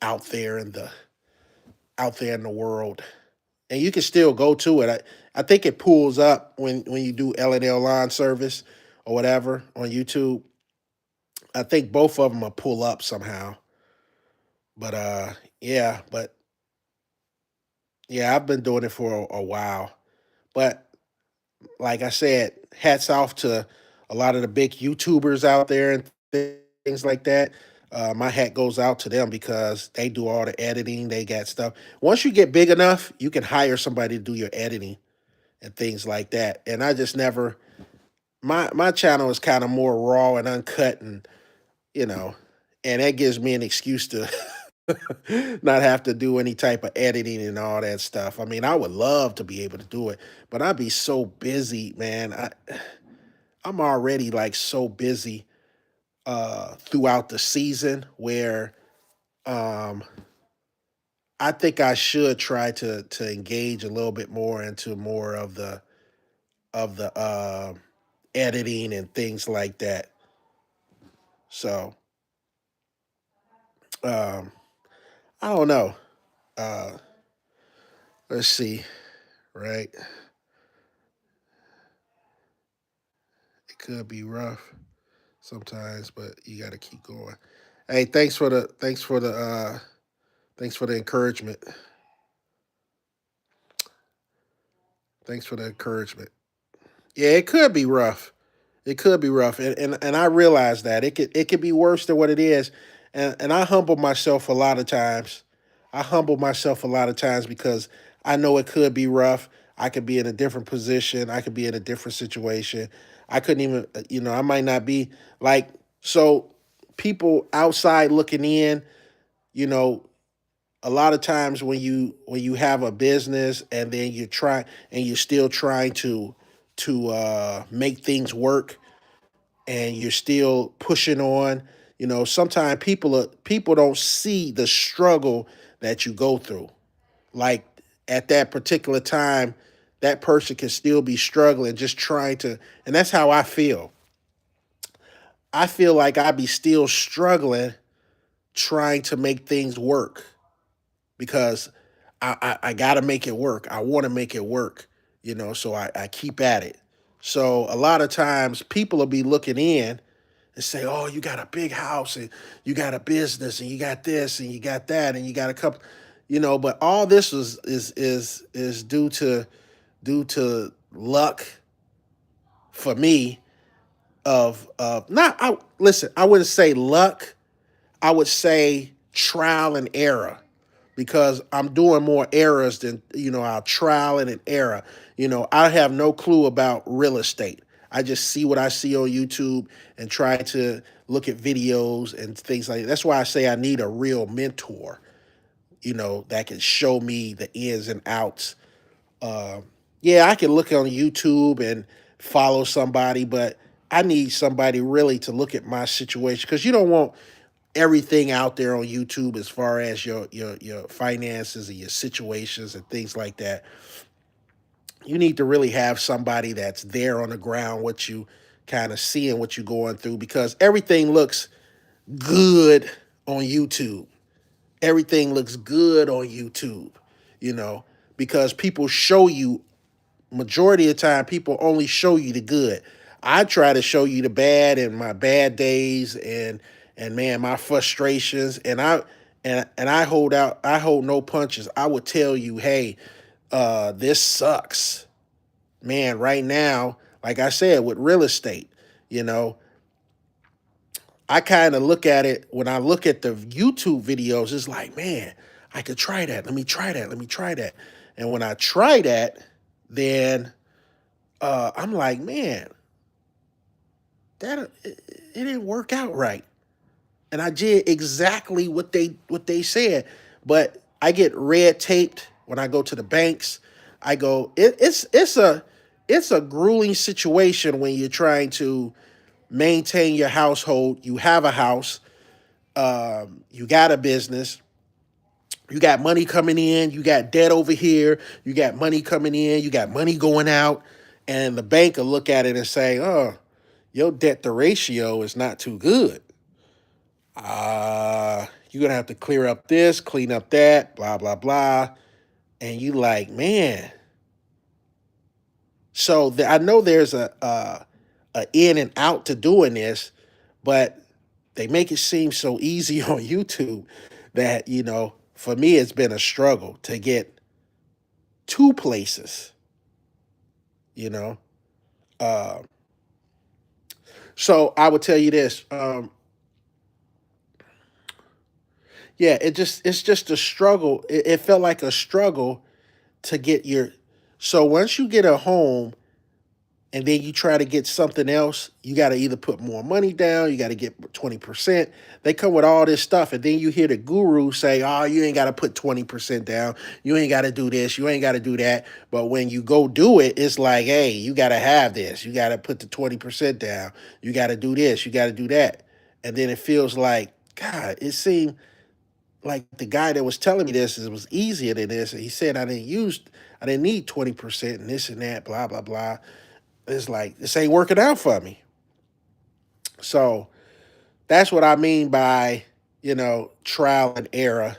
out there in the out there in the world, and you can still go to it. I think it pulls up when you do L&L Lawn Service or whatever on YouTube. I think both of them will pull up somehow. But yeah, I've been doing it for a while. But like I said, hats off to a lot of the big YouTubers out there and things like that. My hat goes out to them because they do all the editing. They got stuff. Once you get big enough, you can hire somebody to do your editing and things like that. And I just never my channel is kind of more raw and uncut, and you know, and that gives me an excuse to not have to do any type of editing and all that stuff. I mean, I would love to be able to do it, but I'd be so busy, man. I'm already like so busy throughout the season where um I think I should try to engage a little bit more into more of the editing and things like that. So um I don't know. Uh let's see, right? It could be rough sometimes, but you got to keep going. Hey, thanks for the encouragement. Thanks for the encouragement. Yeah, it could be rough. It could be rough, and I realize that it could be worse than what it is, and I humble myself a lot of times. I humble myself a lot of times because I know it could be rough. I could be in a different position. I could be in a different situation. I couldn't even, I might not be like so. People outside looking in, you know, a lot of times when you have a business and then you try and you're still trying to make things work and you're still pushing on, sometimes people don't see the struggle that you go through. Like at that particular time, that person can still be struggling, just trying to, and that's how I feel. I feel like I be still struggling trying to make things work because I got to make it work. I want to make it work, so I keep at it. So a lot of times people will be looking in and say, "Oh, you got a big house and you got a business and you got this and you got that and you got a couple," But all this is due to luck for me of not. I listen. I wouldn't say luck. I would say trial and error because I'm doing more errors than I'll trial and an error. I have no clue about real estate. I just see what I see on YouTube and try to look at videos and things like that. That's why I say I need a real mentor, that can show me the ins and outs. Yeah, I can look on YouTube and follow somebody, but I need somebody really to look at my situation because you don't want everything out there on YouTube as far as your finances and your situations and things like that. You need to really have somebody that's there on the ground, what you kind of seeing what you're going through, because everything looks good on YouTube. Everything looks good on YouTube, you know, because people show you majority of the time people only show you the good. I try to show you the bad and my bad days and man, my frustrations, and I hold no punches. I would tell you, hey, this sucks. Man, right now, like I said, with real estate, you know, I kind of look at it when I look at the YouTube videos, it's like, man, I could try that. Let me try that. Let me try that. And when I try that, then I'm like, man, it didn't work out right. And I did exactly what they said, but I get red taped when I go to the banks. I go, it's a grueling situation when you're trying to maintain your household. You have a house, you got a business, you got money coming in, you got debt over here, you got money coming in, you got money going out, and the bank will look at it and say, "Oh, your debt to ratio is not too good. You're gonna have to clear up this, clean up that, blah blah blah." And you like, man. So I know there's a in and out to doing this, but they make it seem so easy on YouTube that for me it's been a struggle to get two places. you know. Uh, so I would tell you this. Yeah, it's just a struggle. It felt like a struggle to get your. So once you get a home and then you try to get something else, you got to either put more money down, you got to get 20%. They come with all this stuff, and then you hear the guru say, "Oh, you ain't got to put 20% down. You ain't got to do this. You ain't got to do that." But when you go do it, it's like, "Hey, you got to have this. You got to put the 20% down. You got to do this. You got to do that." And then it feels like, God, it seemed like the guy that was telling me this, it was easier than this. And he said I didn't need 20% and this and that, blah, blah, blah. It's like, this ain't working out for me. So that's what I mean by, trial and error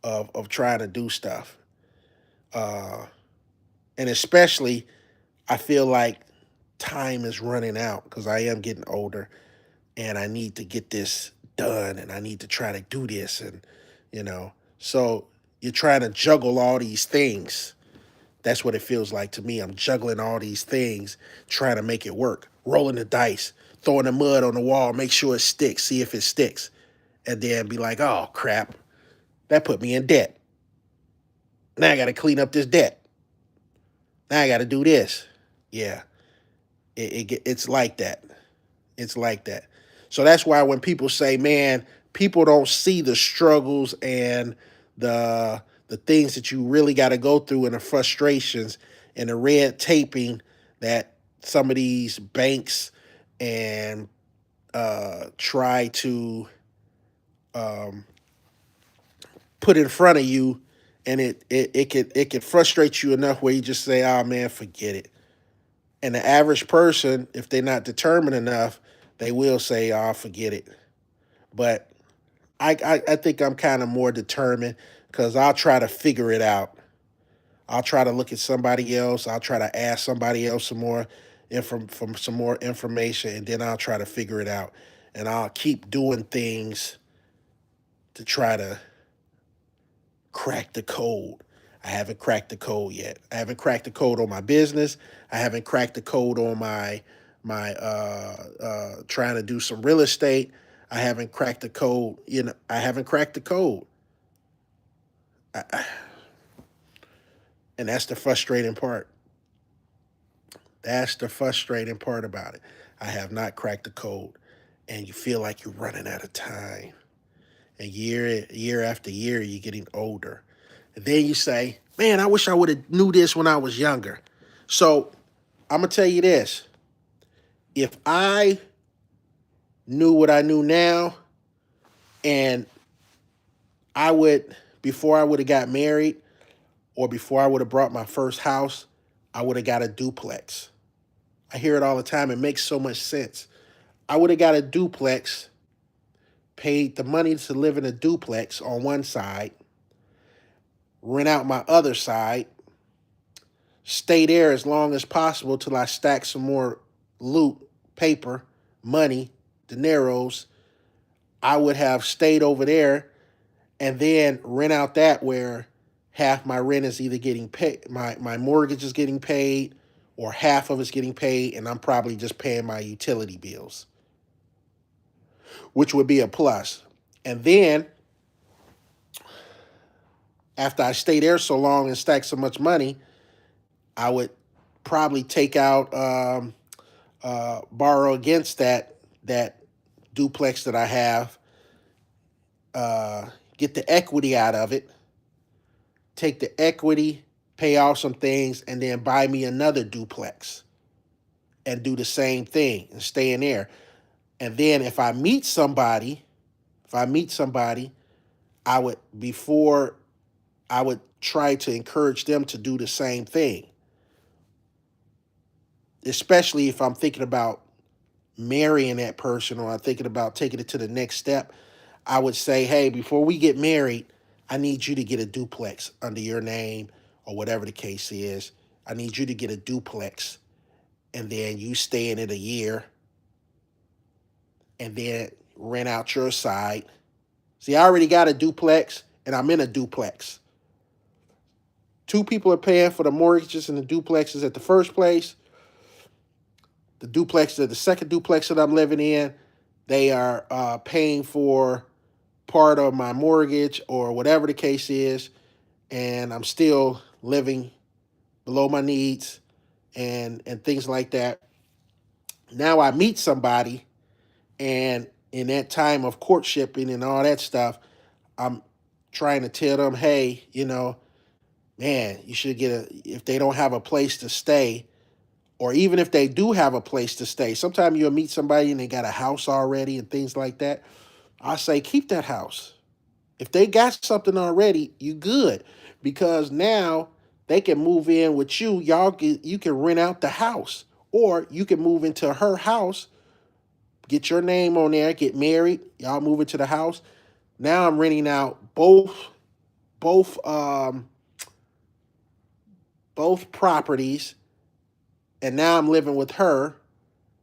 of trying to do stuff. Uh, and especially, I feel like time is running out because I am getting older and I need to get this done and I need to try to do this. And, so you're trying to juggle all these things. That's what it feels like to me. I'm juggling all these things, trying to make it work, rolling the dice, throwing the mud on the wall, make sure it sticks, see if it sticks, and then be like, oh, crap, that put me in debt. Now I got to clean up this debt. Now I got to do this. Yeah, it's like that. It's like that. So that's why when people say, man, people don't see the struggles and the things that you really got to go through and the frustrations and the red taping that some of these banks and try to um, put in front of you, and it could frustrate you enough where you just say, oh man, forget it. And the average person, if they're not determined enough, they will say, oh, forget it. But I think I'm kind of more determined because I'll try to figure it out. I'll try to look at somebody else. I'll try to ask somebody else some more from some more information, and then I'll try to figure it out. And I'll keep doing things to try to crack the code. I haven't cracked the code yet. I haven't cracked the code on my business. I haven't cracked the code on my trying to do some real estate. I haven't cracked the code. I haven't cracked the code. I, and that's the frustrating part. That's the frustrating part about it. I have not cracked the code, and you feel like you're running out of time. And year after year, you're getting older. And then you say, man, I wish I would have knew this when I was younger. So I'm going to tell you this. If I knew what I knew now, and I would, before I would have got married or before I would have brought my first house, I would have got a duplex. I hear it all the time. It makes so much sense. I would have got a duplex, paid the money to live in a duplex on one side, rent out my other side, stay there as long as possible till I stack some more loot, paper, money, dineros. I would have stayed over there and then rent out that where half my rent is either getting paid, my mortgage is getting paid, or half of it's getting paid, and I'm probably just paying my utility bills, which would be a plus. And then after I stay there so long and stack so much money, I would probably take out borrow against that duplex that I have, get the equity out of it, take the equity, pay off some things, and then buy me another duplex and do the same thing and stay in there. And then if I meet somebody, I would before I would try to encourage them to do the same thing. Especially if I'm thinking about marrying that person or I'm thinking about taking it to the next step, I would say, hey, before we get married, I need you to get a duplex under your name or whatever the case is. I need you to get a duplex and then you stay in it a year and then rent out your side. See, I already got a duplex and I'm in a duplex. Two people are paying for the mortgages and the duplexes at the first place. The duplex, the second duplex that I'm living in, they are paying for part of my mortgage or whatever the case is, and I'm still living below my needs and things like that. Now I meet somebody, and in that time of courtshiping and all that stuff, I'm trying to tell them, hey, man, you should get if they don't have a place to stay, or even if they do have a place to stay, sometimes you'll meet somebody and they got a house already and things like that. I say, keep that house. If they got something already, you good. Because now they can move in with you. You can rent out the house. Or you can move into her house, get your name on there, get married, y'all move into the house. Now I'm renting out both both properties, and now I'm living with her,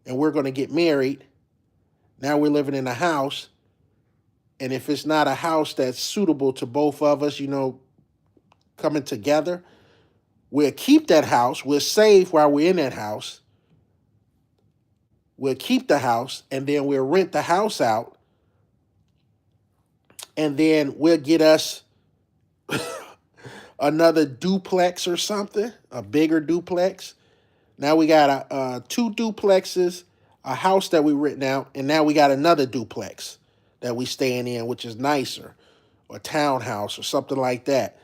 and we're going to get married. Now we're living in a house, and if it's not a house that's suitable to both of us, coming together, we'll keep that house. We'll save while we're in that house. We'll keep the house, and then we'll rent the house out, and then we'll get us another duplex or something, a bigger duplex. Now we got two duplexes, a house that we renting out, and now we got another duplex that we staying in, which is nicer, or a townhouse or something like that.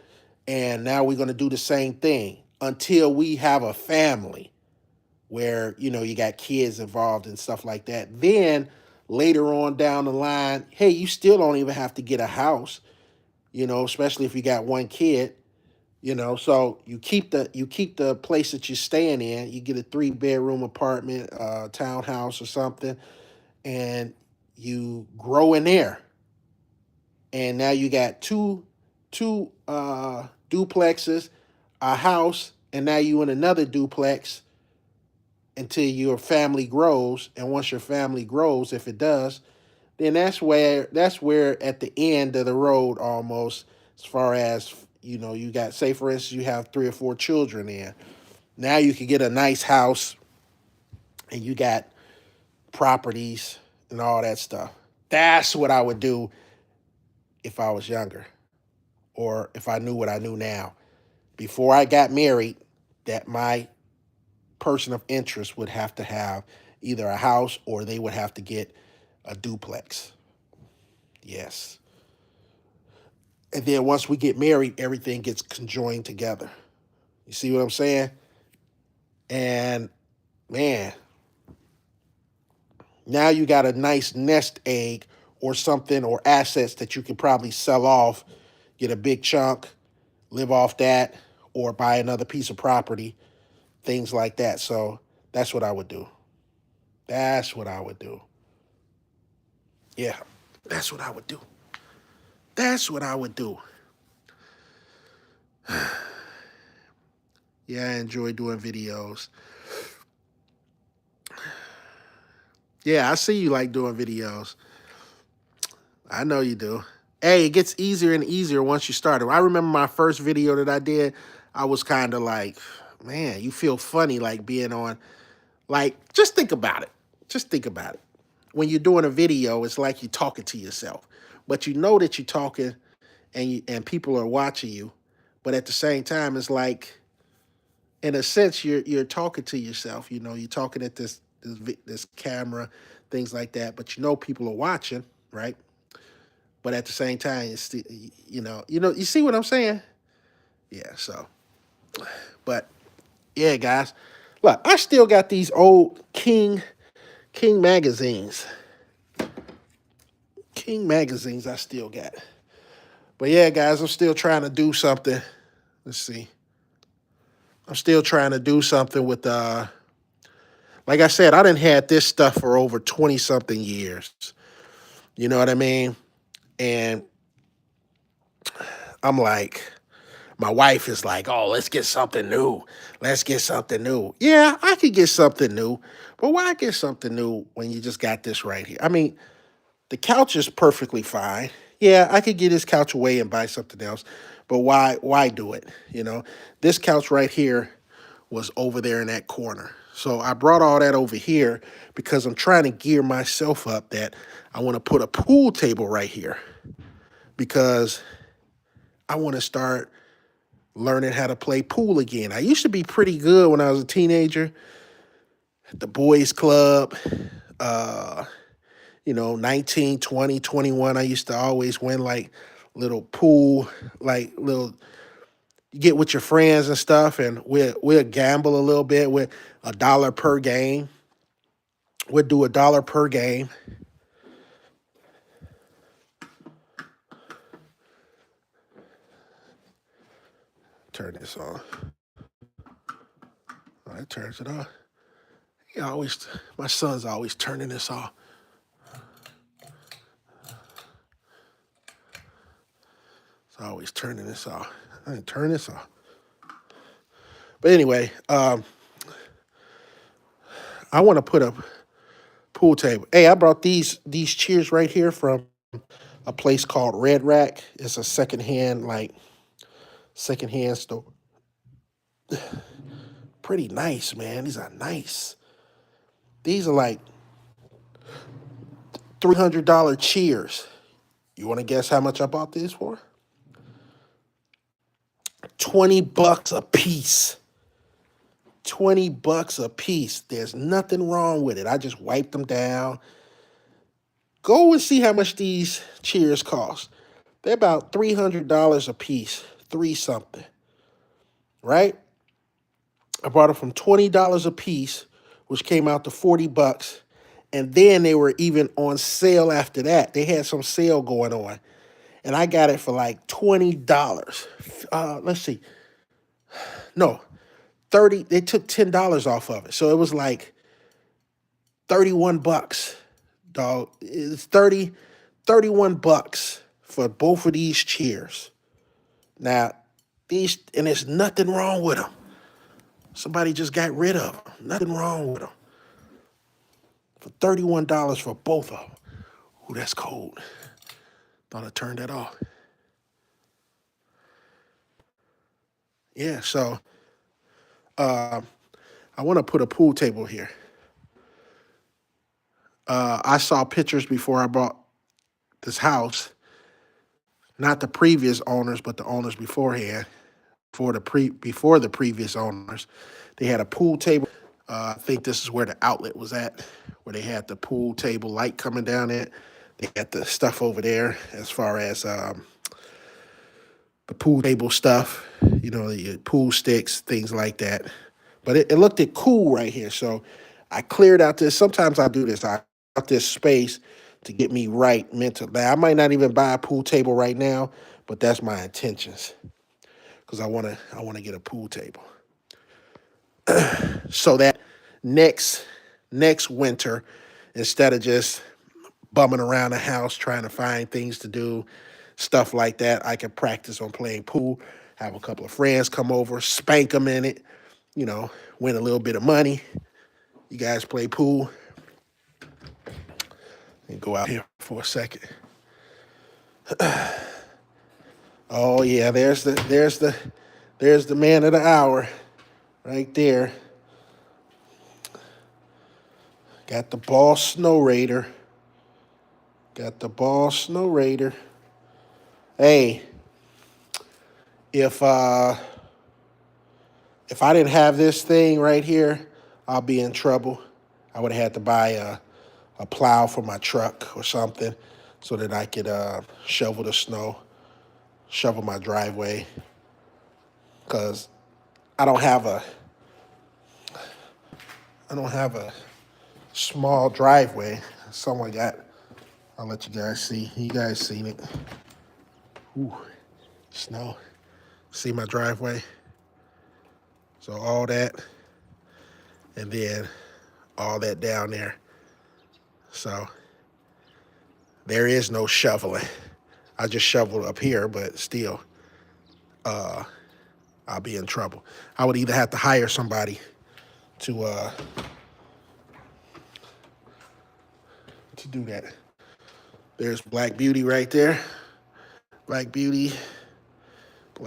And now we're going to do the same thing until we have a family where, you got kids involved and stuff like that. Then later on down the line, hey, you still don't even have to get a house, especially if you got one kid. So you keep the place that you're staying in. You get a 3-bedroom apartment, townhouse or something, and you grow in there. And now you got two duplexes, a house, and now you in another duplex until your family grows. And once your family grows, if it does, then that's where at the end of the road almost, as far as you got, say for instance, you have 3 or 4 children in. Now you can get a nice house and you got properties and all that stuff. That's what I would do if I was younger, or if I knew what I knew now. Before I got married, that my person of interest would have to have either a house or they would have to get a duplex. Yes. And then once we get married, everything gets conjoined together. You see what I'm saying? And man, now you got a nice nest egg or something, or assets that you can probably sell off, get a big chunk, live off that, or buy another piece of property, things like that. So that's what I would do. That's what I would do. Yeah, that's what I would do. That's what I would do. Yeah, I enjoy doing videos. Yeah, I see you like doing videos. I know you do. Hey, it gets easier and easier once you start it. I remember my first video that I did, I was kind of like, man, you feel funny like being on, like, just think about it. Just think about it. When you're doing a video, it's like you're talking to yourself. But you know that you're talking and people are watching you. But at the same time, it's like, in a sense, you're talking to yourself. You're talking at this camera, things like that. But people are watching, right? But at the same time, it's still, you see what I'm saying? Yeah. So, but yeah, guys, look, I still got these old King magazines. King magazines, I still got. But yeah, guys, I'm still trying to do something. Let's see. I'm still trying to do something with like I said, I done had this stuff for over 20 something years. You know what I mean? And I'm like, my wife is like, oh, let's get something new. Let's get something new. Yeah, I could get something new. But why get something new when you just got this right here? I mean, the couch is perfectly fine. Yeah, I could get this couch away and buy something else. But why do it? You know, this couch right here was over there in that corner. So I brought all that over here because I'm trying to gear myself up that I want to put a pool table right here because I want to start learning how to play pool again. I used to be pretty good when I was a teenager at the boys club. Uh, 19, 20, 21. I used to always win like little pool, like little you get with your friends and stuff, and we'll gamble a little bit with $1 per game. We'll do $1 per game. Turn this on. Oh, that turns it off. My son's always turning this off. It's always turning this off. I didn't turn this off. But anyway, I want to put a pool table. Hey, I brought these chairs right here from a place called Red Rack. It's a secondhand store. Pretty nice, man. These are nice. These are like $300 chairs. You want to guess how much I bought these for? $20 a piece. $20 a piece. There's nothing wrong with it. I just wiped them down. Go and see how much these chairs cost. They're about $300 a piece. Three something. Right? I bought it from $20 a piece, which came out to $40. And then they were even on sale after that. They had some sale going on. And I got it for like $20. Let's see. No, 30. They took $10 off of it. So it was like 31 bucks. Dog. It's 31 bucks for both of these chairs. Now, and there's nothing wrong with them. Somebody just got rid of them. Nothing wrong with them. For $31 for both of them. Ooh, that's cold. Thought I turned that off. Yeah, so I want to put a pool table here. I saw pictures before I bought this house. Not the previous owners, but the owners beforehand. Before the previous owners, they had a pool table. I think this is where the outlet was at, where they had the pool table light coming down it. They got the stuff over there as far as the pool table stuff, the pool sticks, things like that. But it looked cool right here. So I cleared out this. Sometimes I do this. I out this space to get me right mentally. Now, I might not even buy a pool table right now, but that's my intentions because I want to get a pool table. So that next winter, instead of just bumming around the house trying to find things to do, stuff like that, I can practice on playing pool, have a couple of friends come over, spank them in it, win a little bit of money. You guys play pool? And go out here for a second. Oh yeah, there's the man of the hour right there. Got the Ball Snow Raider. Hey, if I didn't have this thing right here, I'll be in trouble. I would have had to buy a plow for my truck or something so that I could shovel the snow, shovel my driveway. Because I don't have a small driveway. I'll let you guys see. You guys seen it. Ooh, snow. See my driveway? So all that, and then all that down there. So there is no shoveling. I just shoveled up here, but still, I'll be in trouble. I would either have to hire somebody to do that. There's Black Beauty right there. Black Beauty.